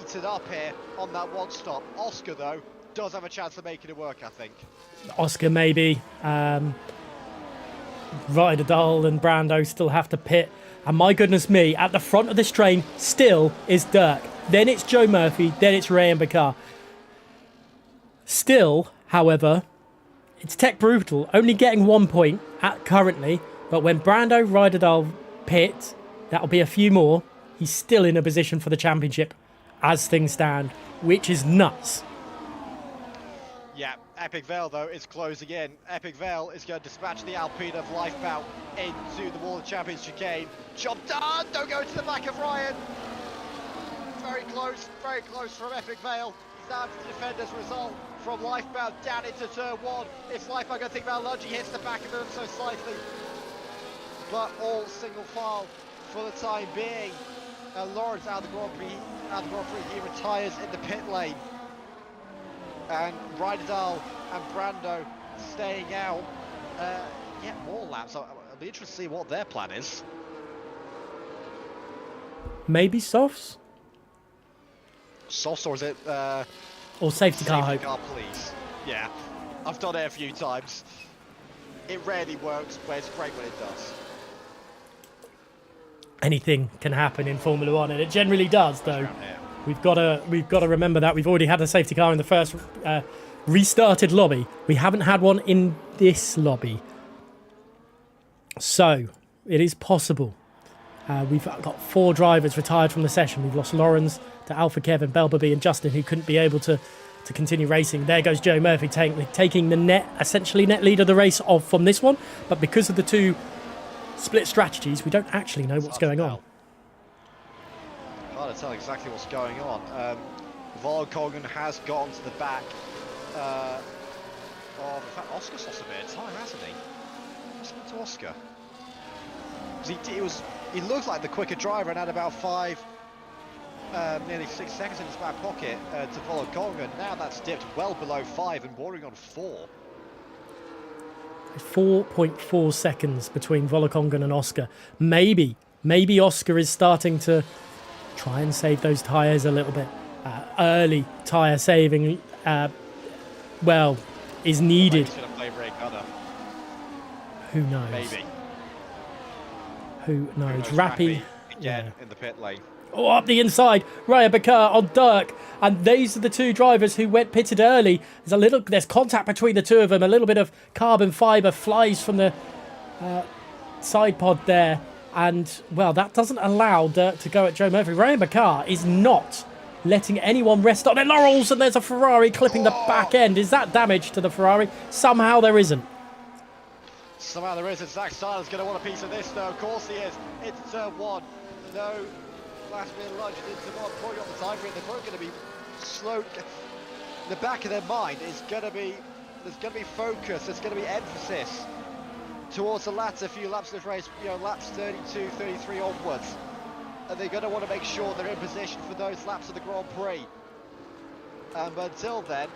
eaten up here on that one stop. Oscar, though, does have a chance of making it work, I think. Oscar maybe. Ryderdal and Brando still have to pit. And my goodness me, at the front of this train still is Dirk. Then it's Joe Murphy. Then it's Ray and Bakar. Still, however, it's Tech Brutal only getting 1 point currently. But when Brando, Ryderdal pit, that'll be a few more. He's still in a position for the championship as things stand, which is nuts. Yeah, Epic Vale, though, is closing in. Epic Vale is going to dispatch the Alpine of Lifebout into the Wall of Champions chicane. Job done! Don't go to the back of Ryan. Very close from Epic Vale. He's now to defend as a result from Lifebout down into turn one. It's Lifebout going to think about lunge. He hits the back of him so slightly. But all single file for the time being. Lawrence out of the Grand Prix, he retires in the pit lane. And Ryderdal and Brando staying out. Yeah, more laps. I'll be interested to see what their plan is. Maybe softs? Softs, or is it... or safety car, safety car, please. Yeah, I've done it a few times. It rarely works, but it's great when it does. Anything can happen in Formula One, and it generally does, though. We've got to remember that we've already had a safety car in the first restarted lobby. We haven't had one in this lobby, so it is possible. We've got 4 drivers retired from the session. We've lost Lawrence to Alpha Kevin, Belbaby, and Justin, who couldn't be able to continue racing. There goes Joe Murphy taking the essentially net lead of the race from this one, but because of the 2 split strategies, we don't actually know what's going on. Hard to tell exactly what's going on. Volokongan has gotten to the back of, in fact, Oscar's lost a bit of time, hasn't he? What's happened to Oscar? He looked like the quicker driver and had about nearly 6 seconds in his back pocket to Volokongan. Now that's dipped well below 5 and bordering on 4. 4.4 seconds between Volokongan and Oscar. Maybe Oscar is starting to try and save those tyres a little bit. Early tyre saving, is needed. He's going to play Ray Gunner. Who knows? Maybe. Who knows? Rappy again in the pit lane. Oh, up the inside, Raya Bakar on Dirk, and these are the 2 drivers who went pitted early. There's contact between the 2 of them. A little bit of carbon fibre flies from the side pod there, and well, that doesn't allow Dirk to go at Joe Murphy. Raya Bakar is not letting anyone rest on their laurels, and there's a Ferrari clipping the back end. Is that damage to the Ferrari? Somehow there isn't. Somehow there isn't. Zach Styler's going to want a piece of this, though. Of course he is. It's turn 1. No last minute lunge into one point on the time frame. They're both going to be slow. The back of their mind is going to be, there's going to be focus, there's going to be emphasis towards the latter few laps of this race, laps 32, 33 onwards. And they're going to want to make sure they're in position for those laps of the Grand Prix. But until then,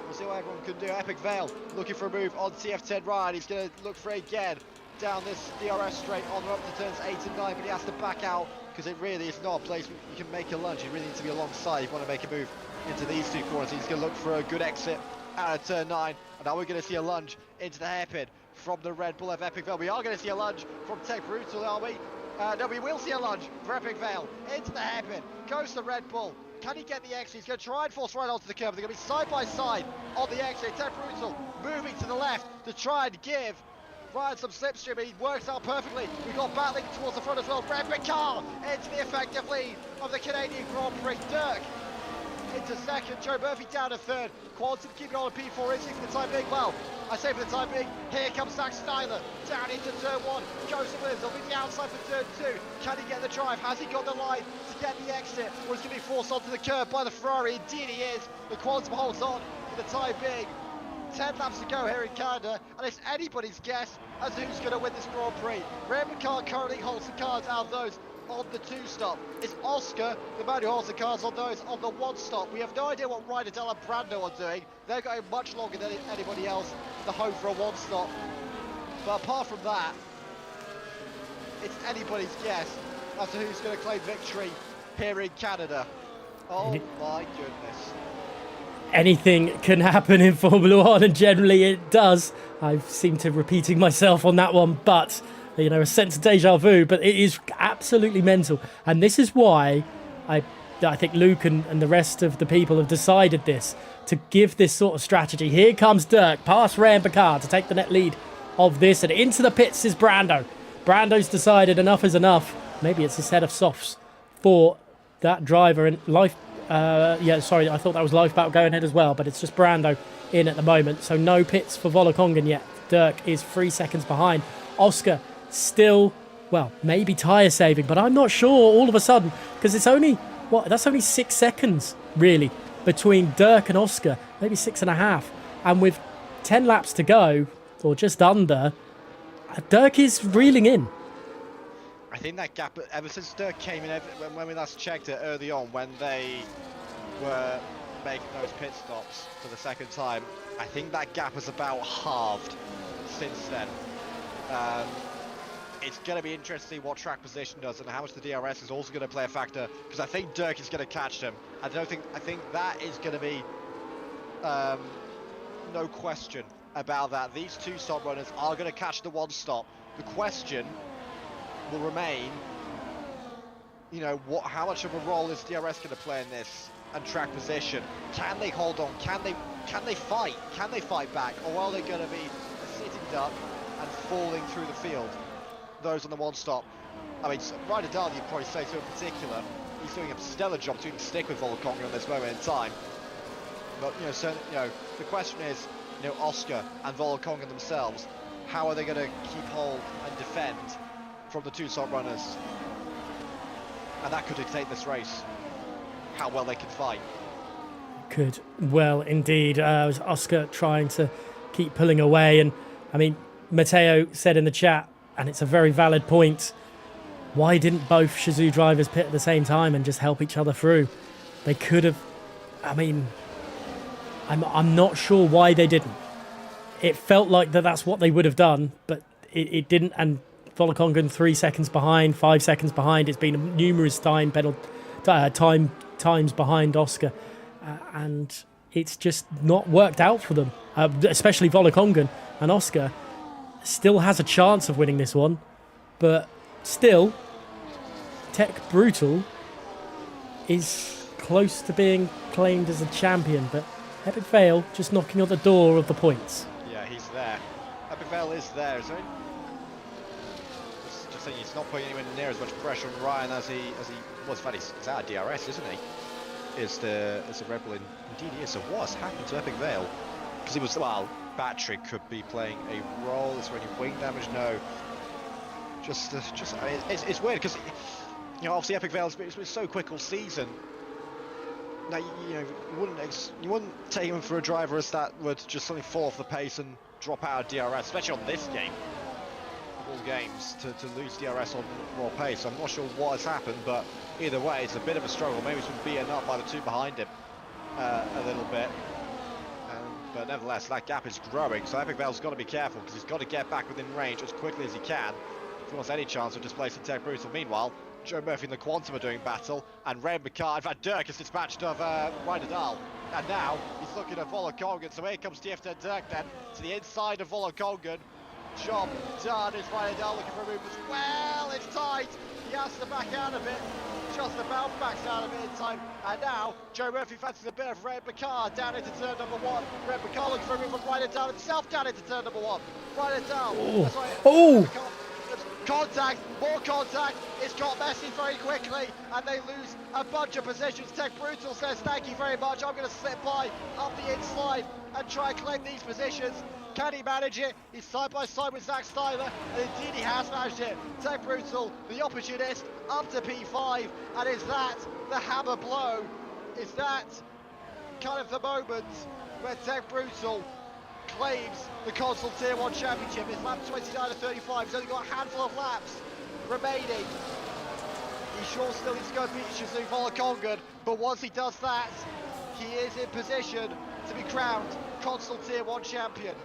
we'll see what everyone can do. Epic Vale looking for a move on TF10 Ryan. He's going to look for it again down this DRS straight on up to turns 8 and 9, but he has to back out because it really is not a place where you can make a lunge. You really need to be alongside if you want to make a move into these 2 corners. He's going to look for a good exit out of turn 9, and now we're going to see a lunge into the hairpin from the Red Bull of Epic Vale. We are going to see a lunge from Tech Brutal, are we? No, we will see a lunge for Epic Vale. Into the hairpin. Goes the Red Bull. Can he get the exit? He's going to try and force right onto the curb. They're going to be side by side on the exit. Ted Brutal moving to the left to try and give Ryan some slipstream, and he works out perfectly. We've got battling towards the front as well. Red Car into the effective lead of the Canadian Grand Prix. Dirk into second. Joe Murphy down to third. Quantum keeping on a P4 Racing for the time being. Well, I say for the time being, here comes Zach Styler down into turn one. Goes to Williams, he'll be the outside for turn two. Can he get the drive? Has he got the line to get the exit? Or is he going to be forced onto the curb by the Ferrari? Indeed he is. The Quantum holds on for the time being. 10 laps to go here in Canada, and it's anybody's guess as to who's going to win this Grand Prix. Ray McCart currently holds the cards out of those on the 2-stop. It's Oscar, the man who holds the cards on those on the 1-stop. We have no idea what Ryder Dell and Brando are doing. They're going much longer than anybody else to home for a 1-stop. But apart from that, it's anybody's guess as to who's going to claim victory here in Canada. Oh my goodness. Anything can happen in Formula One, and generally it does. I seem to repeating myself on that one, but you know, a sense of deja vu. But it is absolutely mental, and this is why I think Luke and the rest of the people have decided this to give this sort of strategy. Here comes Dirk past Ray and Picard to take the net lead of this, and into the pits is Brando. Brando's decided enough is enough. Maybe it's a set of softs for that driver, and life. I thought that was Lifeboat going ahead as well, but it's just Brando in at the moment, so no pits for Volokongan yet. Dirk is 3 seconds behind. Oscar still, well, maybe tyre saving, but I'm not sure all of a sudden, because it's only, that's only 6 seconds, really, between Dirk and Oscar, maybe 6.5, and with 10 laps to go, or just under, Dirk is reeling in. I think that gap, ever since Dirk came in, when we last checked it early on, when they were making those pit stops for the second time, I think that gap has about halved since then. It's going to be interesting what track position does and how much the DRS is also going to play a factor, because I think Dirk is going to catch them. I think that is going to be no question about that. These 2-stop runners are going to catch the 1-stop. The question will remain, you know, how much of a role is DRS going to play in this, and track position. Can they hold on? Can they fight? Can they fight back, or are they going to be sitting duck and falling through the field? Those on the 1-stop. I mean, Ryder Dahl, you'd probably say so in particular, he's doing a stellar job to even stick with Volokongan at this moment in time. But the question is, Oscar and Volokongan themselves, how are they going to keep hold and defend from the 2-stop runners? And that could dictate this race, how well they can fight. Could well indeed. Was Oscar trying to keep pulling away, and I mean, Matteo said in the chat, and it's a very valid point, why didn't both Shazoo drivers pit at the same time and just help each other through? They could have. I mean, I'm not sure why they didn't. It felt like that's what they would have done, but it didn't. And Volokongan 3 seconds behind, 5 seconds behind. It's been numerous times behind Oscar, and it's just not worked out for them. Especially Volokongan, and Oscar still has a chance of winning this one, but still, Tech Brutal is close to being claimed as a champion. But Epic Vale just knocking on the door of the points. Yeah, he's there. Epic Vale is there, isn't he? Just saying, he's not putting anywhere near as much pressure on Ryan as he was. In fact, he's out of DRS, isn't he? Is the Red Bull indeed he is. So what's happened to Epic Vale? Because he was, battery could be playing a role. Is there any wing damage? No. I mean, it's weird because obviously Epic Vale's been so quick all season. Now you wouldn't take him for a driver as that would just suddenly fall off the pace and drop out of DRS, especially on this game. Of all games, to lose DRS on raw pace. I'm not sure what has happened, but either way, it's a bit of a struggle. Maybe he's been beaten up by the two behind him a little bit. But nevertheless, that gap is growing, so Epic Vale's got to be careful because he's got to get back within range as quickly as he can if he wants any chance of displacing Tech Brutal. Meanwhile, Joe Murphy and the Quantum are doing battle, and Ray McCart, in fact, Dirk has dispatched of Ryder Dahl, and now he's looking at Volokongan, so here comes TF10 Dirk then to the inside of Volokongan, job done. Is Ryder looking for a move as well. It's tight. He has to back out of it. Just about backs out of it in time. And now Joe Murphy fancies a bit of Red McCarr down into turn number 1. Red McCarr looking for a move from Ryder himself down into turn number 1. Ryder that's right. Oh! Contact, more contact. It's got messy very quickly, and they lose a bunch of positions. Tech Brutal says, thank you very much. I'm going to slip by up the inside and try and claim these positions. Can he manage it? He's side by side with Zach Styler, and indeed he has managed it. Tech Brutal, the opportunist, up to P5, and is that the hammer blow? Is that kind of the moment where Tech Brutal claims the console Tier 1 Championship? It's lap 29 to 35. He's only got a handful of laps remaining. He sure still needs to go beat Shazoo Volokongan, but once he does that, he is in position to be crowned console Tier 1 champion.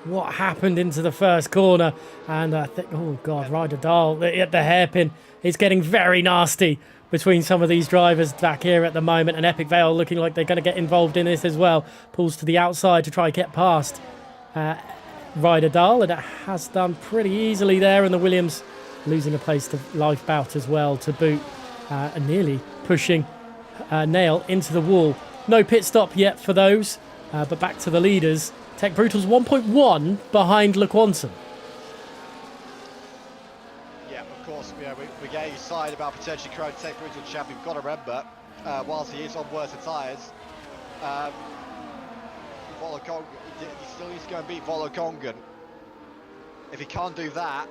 What happened into the first corner? And I think, oh God, Ryder Dahl at the hairpin. It's getting very nasty between some of these drivers back here at the moment, and Epic Vale looking like they're going to get involved in this as well. Pulls to the outside to try and get past Ryder Dahl, and it has done pretty easily there, and the Williams losing a place to Lifebout as well to boot, and nearly pushing Nail into the wall. No pit stop yet for those, but back to the leaders. Tech Brutal's 1.1 behind LeQuantum. Yeah, of course, we're getting excited about potentially crowning Tech Brutal champion. We've got to remember, whilst he is on worse tyres, Volokongan, he still needs to go and beat Volokongan. If he can't do that,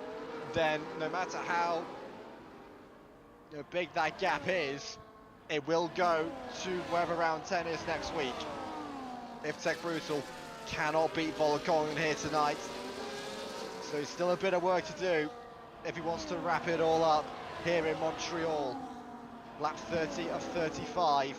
then no matter how big that gap is, it will go to wherever round 10 is next week. If Tech Brutal cannot beat Volokongan here tonight. So he's still a bit of work to do if he wants to wrap it all up here in Montreal. Lap 30 of 35.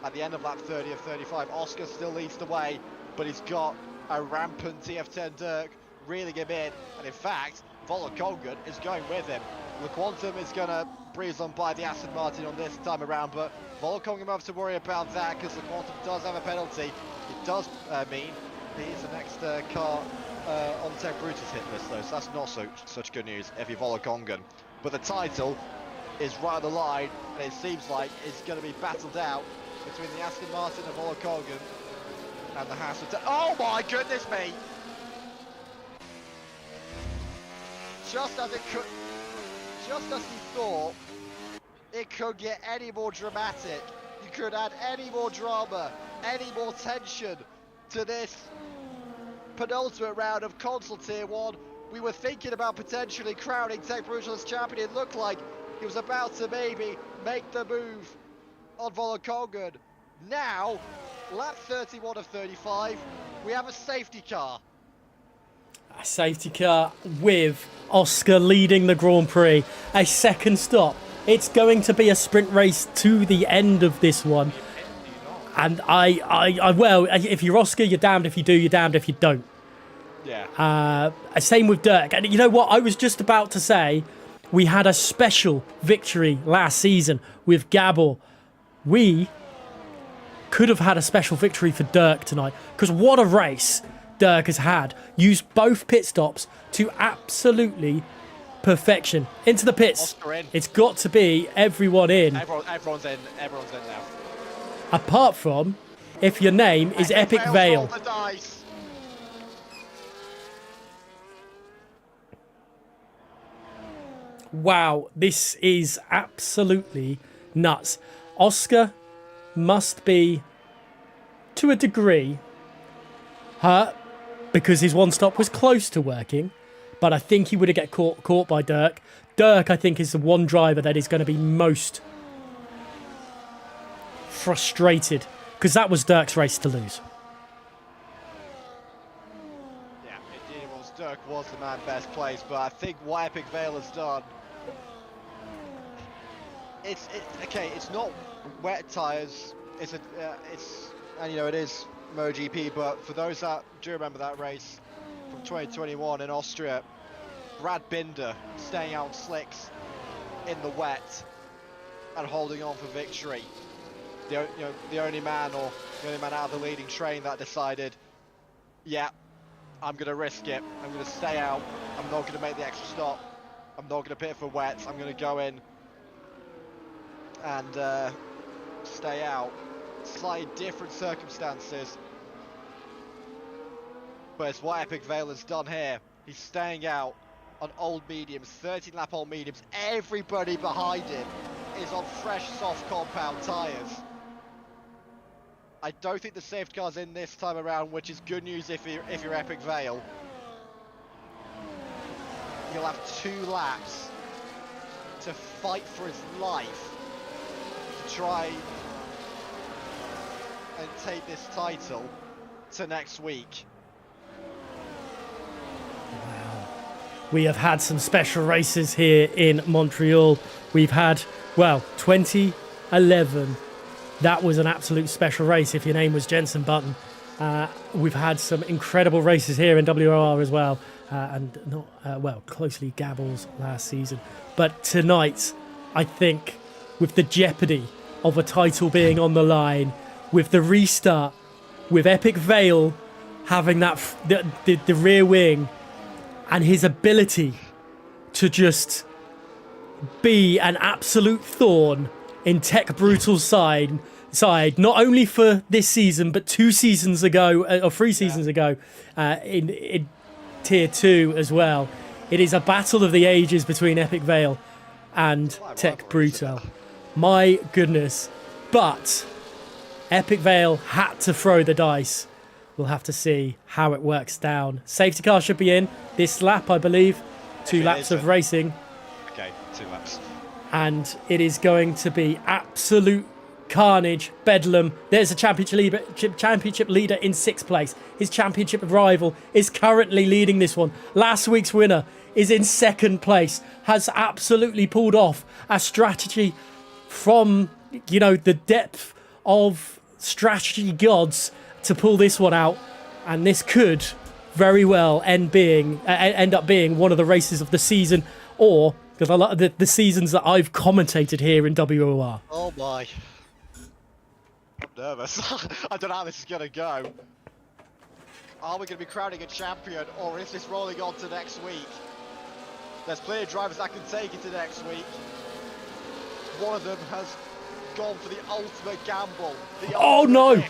At the end of lap 30 of 35, Oscar still leads the way, but he's got a rampant TF10 Dirk reeling him in, and in fact, Volokongan is going with him. LeQuantum is going to breeze on by the Aston Martin on this time around, but Volokongan won't have to worry about that because LeQuantum does have a penalty. It does mean he is the next car on Tech Brutus hit list though, so that's not such good news if you're Volokongan. But the title is right on the line, and it seems like it's going to be battled out between the Aston Martin of Volokongan and the Haas of oh my goodness me! Just as he thought it could get any more dramatic, you could add any more drama, any more tension to this penultimate round of console Tier 1. We were thinking about potentially crowning Tech Brutal as champion. It looked like he was about to maybe make the move on Volokongan. Now, lap 31 of 35, we have a safety car. A safety car with Oscar leading the Grand Prix. A second stop. It's going to be a sprint race to the end of this one. And well, if you're Oscar, you're damned if you do, you're damned if you don't. Yeah. Same with Dirk. And you know what? I was just about to say, we had a special victory last season with Gabor. We could have had a special victory for Dirk tonight, because what a race Dirk has had. Used both pit stops to absolutely perfection. Into the pits. Oscar in. It's got to be everyone in. Everyone's in. Everyone's in now. Apart from if your name is Epic Vale. Roll the dice. Wow, this is absolutely nuts. Oscar must be, to a degree, hurt because his one stop was close to working, but I think he would have got caught by Dirk. Dirk, I think, is the one driver that is going to be most frustrated, because that was Dirk's race to lose. Yeah, indeed it was. Dirk was the man best placed, but I think what Epic Vale has done, it's okay. It's not wet tires. It's and you know it is MotoGP, but for those that do remember that race from 2021 in Austria, Brad Binder staying out slicks in the wet and holding on for victory. The only man out of the leading train that decided, yeah, I'm going to risk it. I'm going to stay out. I'm not going to make the extra stop. I'm not going to pit for wets. I'm going to go in and stay out. Slightly different circumstances. But it's what Epic Vale has done here. He's staying out on old mediums, 13 lap old mediums. Everybody behind him is on fresh soft compound tyres. I don't think the safety car's in this time around, which is good news if you're Epic Vale. You'll have 2 laps to fight for his life to try and take this title to next week. Wow. We have had some special races here in Montreal. We've had, well, 2011. That was an absolute special race if your name was Jenson Button. We've had some incredible races here in WOR as well. And not, closely Gabbles last season. But tonight, I think, with the jeopardy of a title being on the line, with the restart, with Epic Vale having that the rear wing, and his ability to just be an absolute thorn in Tech Brutal's side, not only for this season, but 2 seasons ago, or 3 seasons ago, in Tier 2 as well. It is a battle of the ages between Epic Vale and Tech Brutal. My goodness. But Epic Vale had to throw the dice. We'll have to see how it works down. Safety car should be in this lap, I believe. 2 laps of racing. Okay, 2 laps. And it is going to be absolute carnage, bedlam. There's a championship leader in 6th place. His championship rival is currently leading this one. Last week's winner is in 2nd place. Has absolutely pulled off a strategy from, the depth of strategy gods to pull this one out. And this could very well end up being one of the races of the season, or because I like the seasons that I've commentated here in WOR. Oh my. I'm nervous. I don't know how this is going to go. Are we going to be crowning a champion, or is this rolling on to next week? There's plenty of drivers that can take it to next week. One of them has gone for the ultimate gamble. Oh no!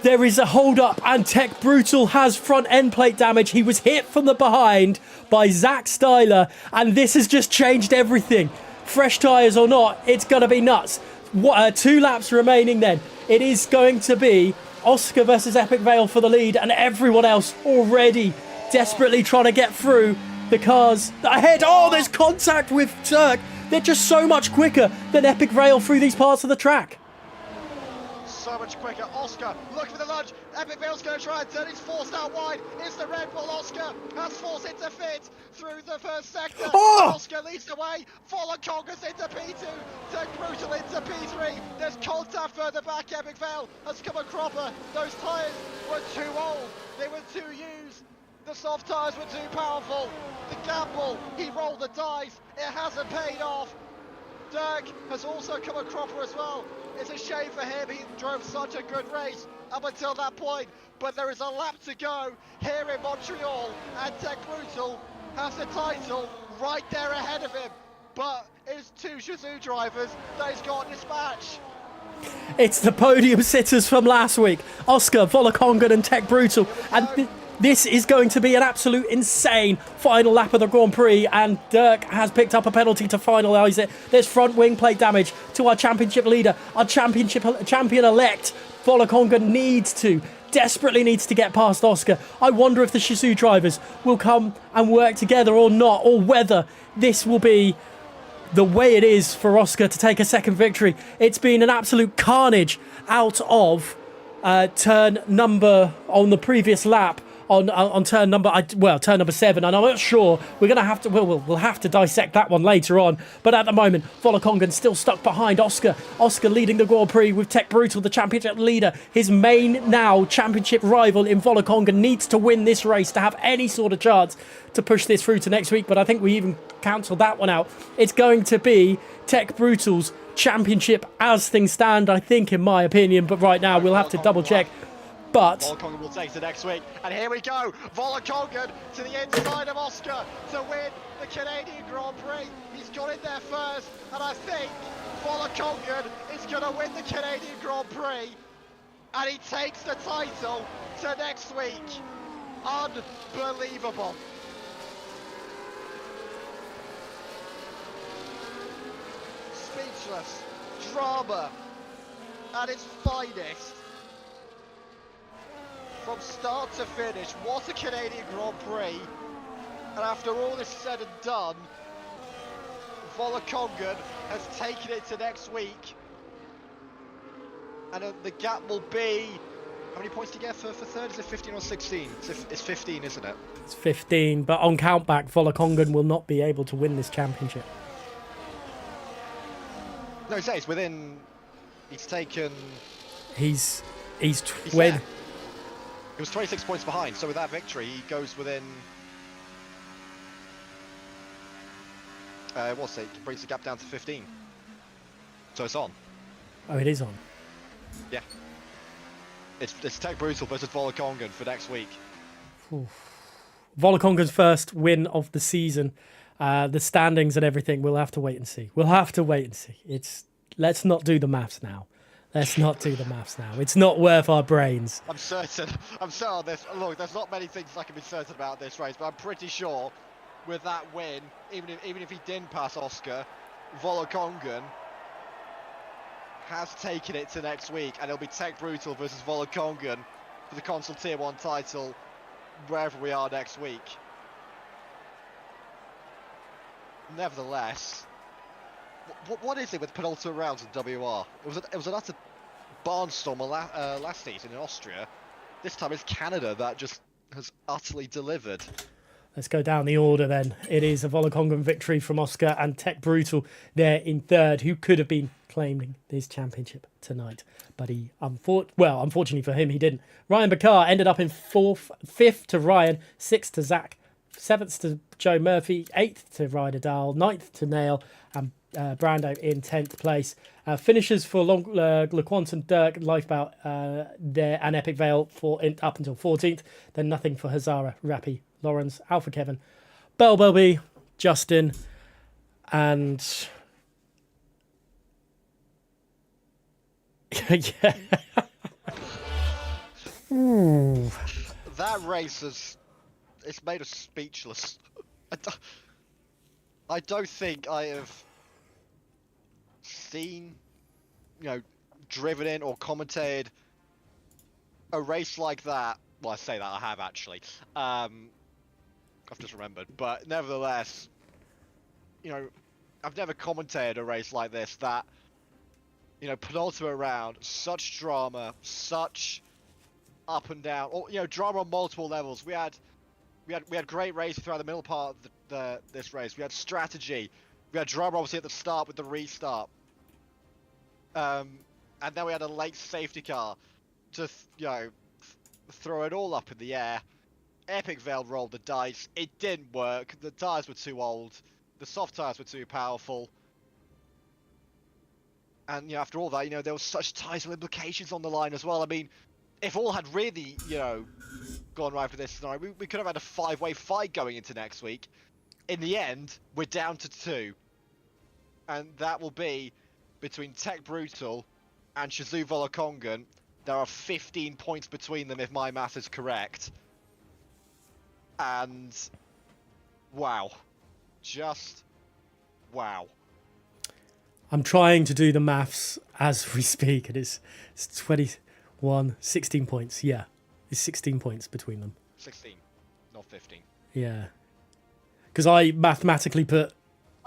There is a hold up, and Tech Brutal has front end plate damage. He was hit from the behind by Zach Styler, and this has just changed everything. Fresh tyres or not, it's going to be nuts. 2 laps remaining then. It is going to be Oscar versus Epic Vale for the lead, and everyone else already desperately trying to get through the cars ahead. Oh, there's contact with Turk. They're just so much quicker than Epic Vale through these parts of the track. So much quicker. Oscar, look for the lunge. Epic Vale's going to try and turn. He's forced out wide. It's the Red Bull. Oscar has forced it to fit through the first sector. Oh! Oscar leads the way. Follow Congress into P2. Tech Brutal into P3. There's contact further back. Epic Vale has come a cropper. Those tyres were too old. They were too used. The soft tyres were too powerful. The gamble, he rolled the dice. It hasn't paid off. Dirk has also come a cropper as well. It's a shame for him. He drove such a good race up until that point. But there is a lap to go here in Montreal. And Tech Brutal has the title right there ahead of him. But it's 2 Shazoo drivers that he's got dispatch. It's the podium sitters from last week. Oscar, Volakongan and Tech Brutal. And this is going to be an absolute insane final lap of the Grand Prix, and Dirk has picked up a penalty to finalise it. There's front wing plate damage to our championship leader, our champion-elect. Volakongan desperately needs to get past Oscar. I wonder if the Shazoo drivers will come and work together or not, or whether this will be the way it is for Oscar to take a second victory. It's been an absolute carnage out of turn number on the previous lap. On turn number 7, and I'm not sure. We'll have to dissect that one later on. But at the moment, Volakongan still stuck behind Oscar. Oscar leading the Grand Prix with Tech Brutal, the championship leader. His main now championship rival in Volakongan needs to win this race to have any sort of chance to push this through to next week. But I think we even cancelled that one out. It's going to be Tech Brutal's championship as things stand, I think, in my opinion. But right now, we'll have to double check. But Volkongen will take to next week, and here we go. Volkongen to the inside of Oscar to win the Canadian Grand Prix. He's got in there first, and I think Volkongen is going to win the Canadian Grand Prix, and he takes the title to next week. Unbelievable. Speechless. Drama at its finest. From start to finish, what a Canadian Grand Prix. And after all is said and done, Volkongen has taken it to next week. And the gap will be, how many points do you get for third? Is it 15 or 16? It's 15, isn't it? it's 15. But on countback, Volkongen will not be able to win this championship. No, it's within, he's taken... He's He's 20. there. He was 26 points behind, so with that victory, he goes within... what's it? Brings the gap down to 15. So it's on. Oh, it is on. Yeah. It's Tech Brutal versus Volkongen for next week. Volkongen's first win of the season. The standings and everything, we'll have to wait and see. Let's not do the maths now. Let's not do the maths now. It's not worth our brains. I'm certain on this. Look, there's not many things I can be certain about this race, but I'm pretty sure with that win, even if he didn't pass Oscar, Volkongen has taken it to next week, and it'll be Tech Brutal versus Volkongen for the console Tier 1 title wherever we are next week. Nevertheless, what is it with penultimate rounds in WR? It was an utter barnstorm last season in Austria. This time it's Canada that just has utterly delivered. Let's go down the order then. It is a Volkongen victory from Oscar and Tech Brutal there in third, who could have been claiming this championship tonight. But unfortunately for him, he didn't. Ryan Bakar ended up in fifth to Ryan, sixth to Zach, seventh to Joe Murphy, eighth to Ryder Dahl, ninth to Nail, and Brando in 10th place. Finishers for LeQuantum, Dirk, Lifebout there, and Epic Vale up until 14th. Then nothing for Hazara, Rappy, Lawrence, Alpha Kevin, Belby, Justin, and yeah. Ooh. That race it's made us speechless. I don't think I have seen, driven in or commentated a race like that. Well, I say that, I have actually. I've just remembered. But nevertheless, I've never commentated a race like this that, penultimate round, such drama, such up and down, or, drama on multiple levels. We had great racing throughout the middle part of this race. We had strategy. We had drama obviously at the start with the restart. And then we had a late safety car to, throw it all up in the air. Epic Vale rolled the dice. It didn't work. The tyres were too old. The soft tyres were too powerful. And, after all that, there was such title implications on the line as well. I mean, if all had really, gone right for this scenario, we could have had a 5-way fight going into next week. In the end, we're down to 2. And that will be between Tech Brutal and Shazoo Volkongen. There are 15 points between them if my math is correct. And wow. Just wow. I'm trying to do the maths as we speak, and it's 16 points. Yeah, it's 16 points between them. 16, not 15. Yeah, because I mathematically put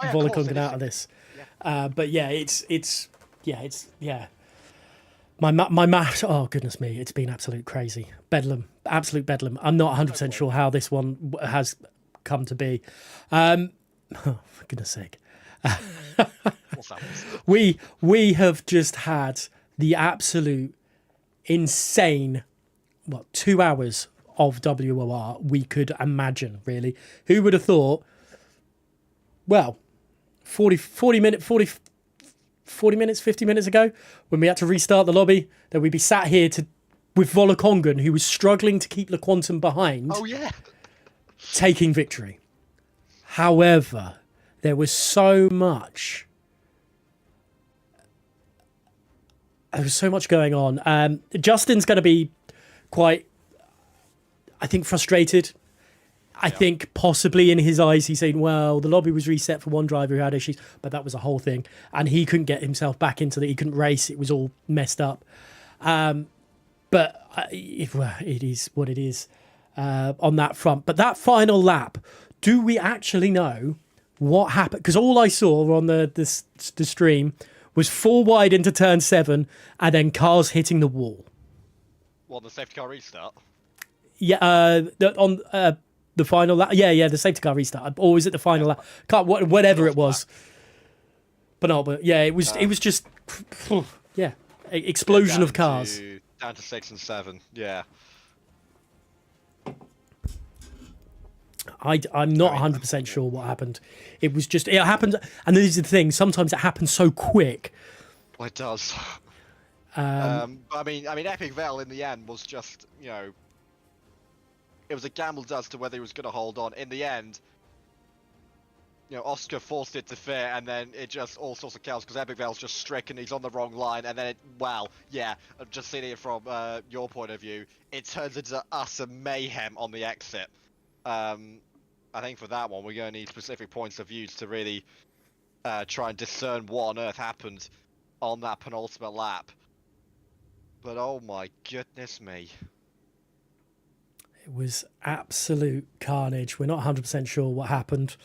Volkongen out of this. Yeah. But yeah, it's my math. Oh goodness me, it's been absolute crazy, absolute bedlam. I'm not 100% sure how this one has come to be. For goodness sake. We have just had the absolute insane 2 hours of WOR we could imagine, really. Who would have thought, 50 minutes ago, when we had to restart the lobby, that we'd be sat here to with Volokongan, who was struggling to keep LeQuantum behind, Oh yeah. taking victory. However, there was so much. There was so much going on. Justin's going to be quite, I think, frustrated. I think possibly in his eyes he's saying, well, the lobby was reset for one driver who had issues, but that was a whole thing. And he couldn't get himself back into he couldn't race. It was all messed up. But it is what it is on that front. But that final lap, do we actually know what happened? Because all I saw on the stream was 4 wide into turn 7 and then cars hitting the wall. Well, the safety car restart. Yeah, the final lap. Yeah, the safety car restart. Or was it the final lap? Whatever it was. But yeah, it was just explosion of cars. Down to 6 and 7. Yeah. I'm not 100% sure what happened. It happened, and this is the thing. Sometimes it happens so quick. Well, it does. I mean, Epic Veil in the end was just, it was a gamble as to whether he was going to hold on. In the end, Oscar forced it to fair, and then it just all sorts of chaos because Epic Veil's just stricken. He's on the wrong line, and then I'm just seeing it from your point of view. It turns into utter mayhem on the exit. I think for that one, we're going to need specific points of view to really try and discern what on earth happened on that penultimate lap. But oh my goodness me. It was absolute carnage. We're not 100% sure what happened.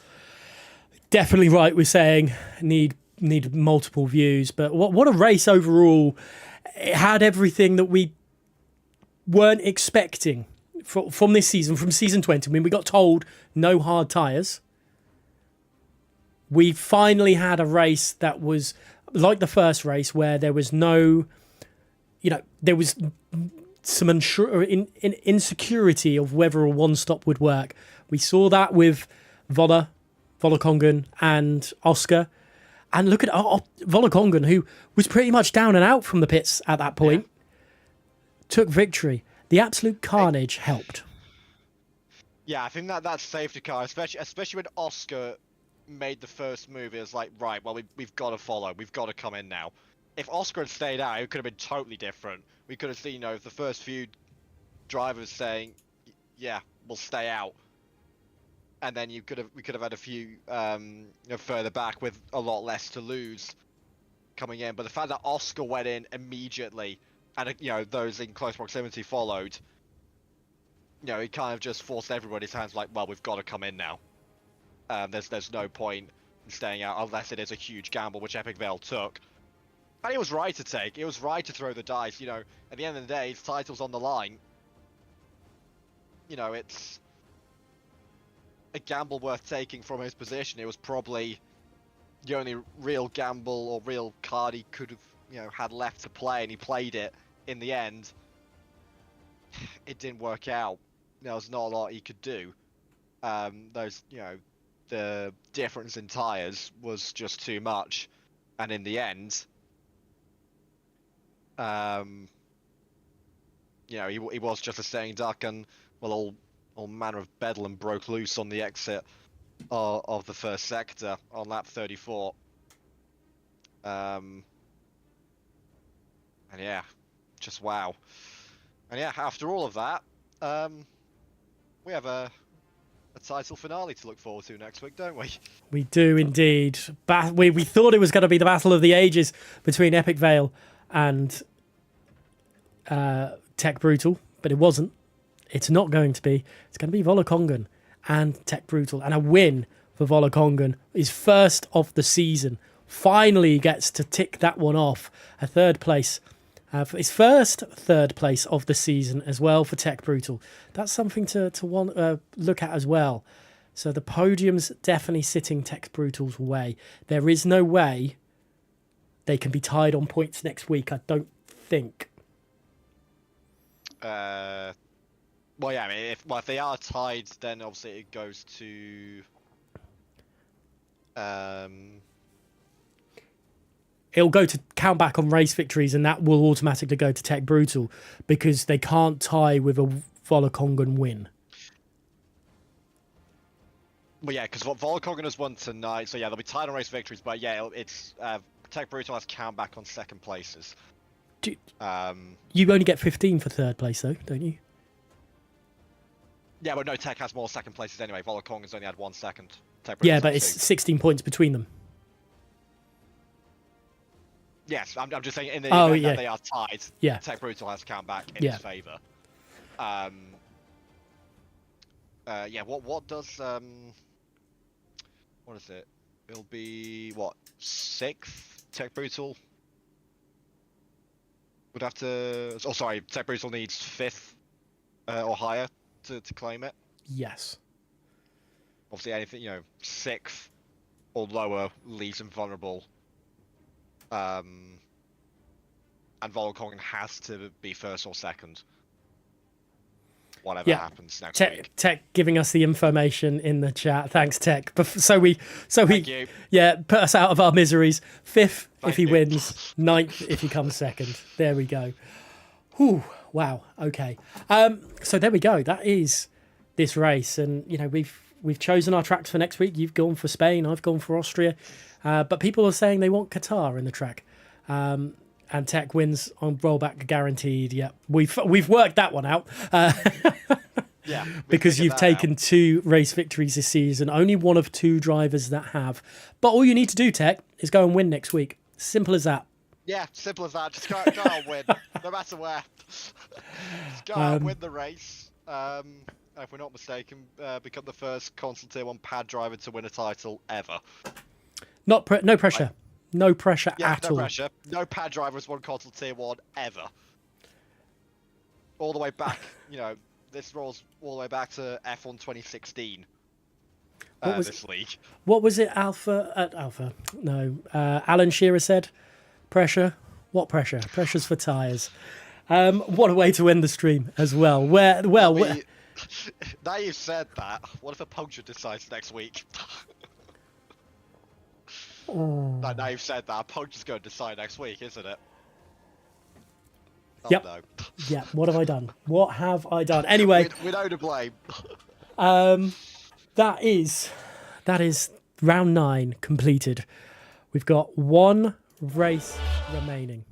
Definitely right, we're saying need multiple views. But what a race overall. It had everything that we weren't expecting from this season, from season 20. I mean, we got told no hard tyres. We finally had a race that was like the first race where there was no, there was some insecurity of whether a one-stop would work. We saw that with Volokongan and Oscar. And look at Volokongan, who was pretty much down and out from the pits at that point, took victory. The absolute carnage helped. Yeah, I think that safety car, especially when Oscar made the first move, it was like, right, well, we've got to follow. We've got to come in now. If Oscar had stayed out, it could have been totally different. We could have seen, the first few drivers saying, yeah, we'll stay out. And then we could have had a few further back with a lot less to lose coming in. But the fact that Oscar went in immediately and those in close proximity followed, it kind of just forced everybody's hands like, well, we've got to come in now. There's no point in staying out unless it is a huge gamble, which Epic Veil took. And it was right to take. It was right to throw the dice. At the end of the day, his title's on the line. It's a gamble worth taking from his position. It was probably the only real gamble or real card he could have, had left to play, and he played it. In the end, it didn't work out. There was not a lot he could do. The difference in tyres was just too much, and in the end, he was just a sitting duck, and all manner of bedlam broke loose on the exit of the first sector on lap 34. And yeah, just wow. And yeah, after all of that, we have a title finale to look forward to next week, don't we? We do indeed. We thought it was going to be the battle of the ages between Epic Veil and Tech Brutal, but it wasn't. It's not going to be. It's going to be Volokongan and Tech Brutal. And a win for Volokongan, his first of the season. Finally gets to tick that one off. A third place. His first third place of the season as well for Tech Brutal. That's something to look at as well. So the podium's definitely sitting Tech Brutal's way. There is no way they can be tied on points next week, I don't think. Well, yeah, I mean, if they are tied, then obviously it goes to it'll go to count back on race victories, and that will automatically go to Tech Brutal because they can't tie with a Volakongan win. Well, yeah, because Volakongan has won tonight, so yeah, they'll be tied on race victories. But yeah, it's Tech Brutal has count back on second places. You only get 15 for third place, though, don't you? Yeah, but no, Tech has more second places anyway. Volakongan's only had 1 second. Yeah, but it's 16 points between them. Yes, I'm just saying in the event that they are tied, Tech Brutal has count back in his favour. Yeah, what does what is it? It'll be what, 6th? Tech Brutal would have to. Oh, sorry, Tech Brutal needs 5th or higher to claim it. Yes. Obviously, anything 6th or lower leaves them vulnerable. And Volakongan has to be 1st or 2nd. Whatever happens next week. Tech giving us the information in the chat. Thanks, Tech. So we put us out of our miseries. 5th if he wins, 9th if he comes 2nd. There we go. Whew, wow. Okay. So there we go. That is this race, and we've chosen our tracks for next week. You've gone for Spain. I've gone for Austria. But people are saying they want Qatar in the track. And Tech wins on rollback guaranteed. Yeah, we've worked that one out. Yeah, because you've taken 2 race victories this season. Only one of 2 drivers that have. But all you need to do, Tech, is go and win next week. Simple as that. Yeah, simple as that. Just go out and win, no matter where. Just go out and win the race. If we're not mistaken, become the first Console Tier 1 pad driver to win a title ever. No pressure. No pressure at all. No pressure. No pad driver has won Console Tier 1 ever. All the way back, this rolls all the way back to F1 2016. This league. What was it, Alpha? No. Alan Shearer said, pressure. What pressure? Pressure's for tyres. What a way to end the stream as well. Now you've said that, what if a puncture decides next week? Now you've said that, a puncture's going to decide next week, isn't it? Oh, yep. No. Yeah. What have I done? What have I done? Anyway, we know to blame. That is round 9 completed. We've got 1 race remaining.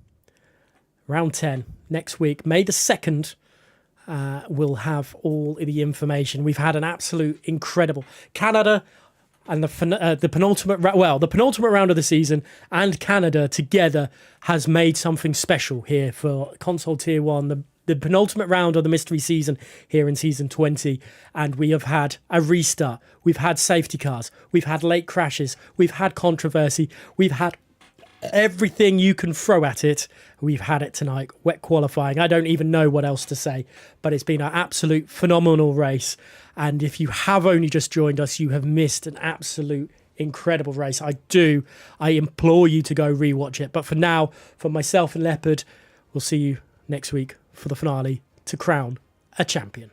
Round 10 next week, May the 2nd. We'll have all the information. We've had an absolute incredible Canada and the penultimate round of the season, and Canada together has made something special here for Console Tier 1. The penultimate round of the mystery season here in season 20, and we have had a restart. We've had safety cars. We've had late crashes. We've had controversy. We've had everything you can throw at it. We've had it tonight. Wet qualifying. I don't even know what else to say, but it's been an absolute phenomenal race. And if you have only just joined us, you have missed an absolute incredible race. I implore you to go rewatch it. But for now, for myself and Leopard, we'll see you next week for the finale to crown a champion.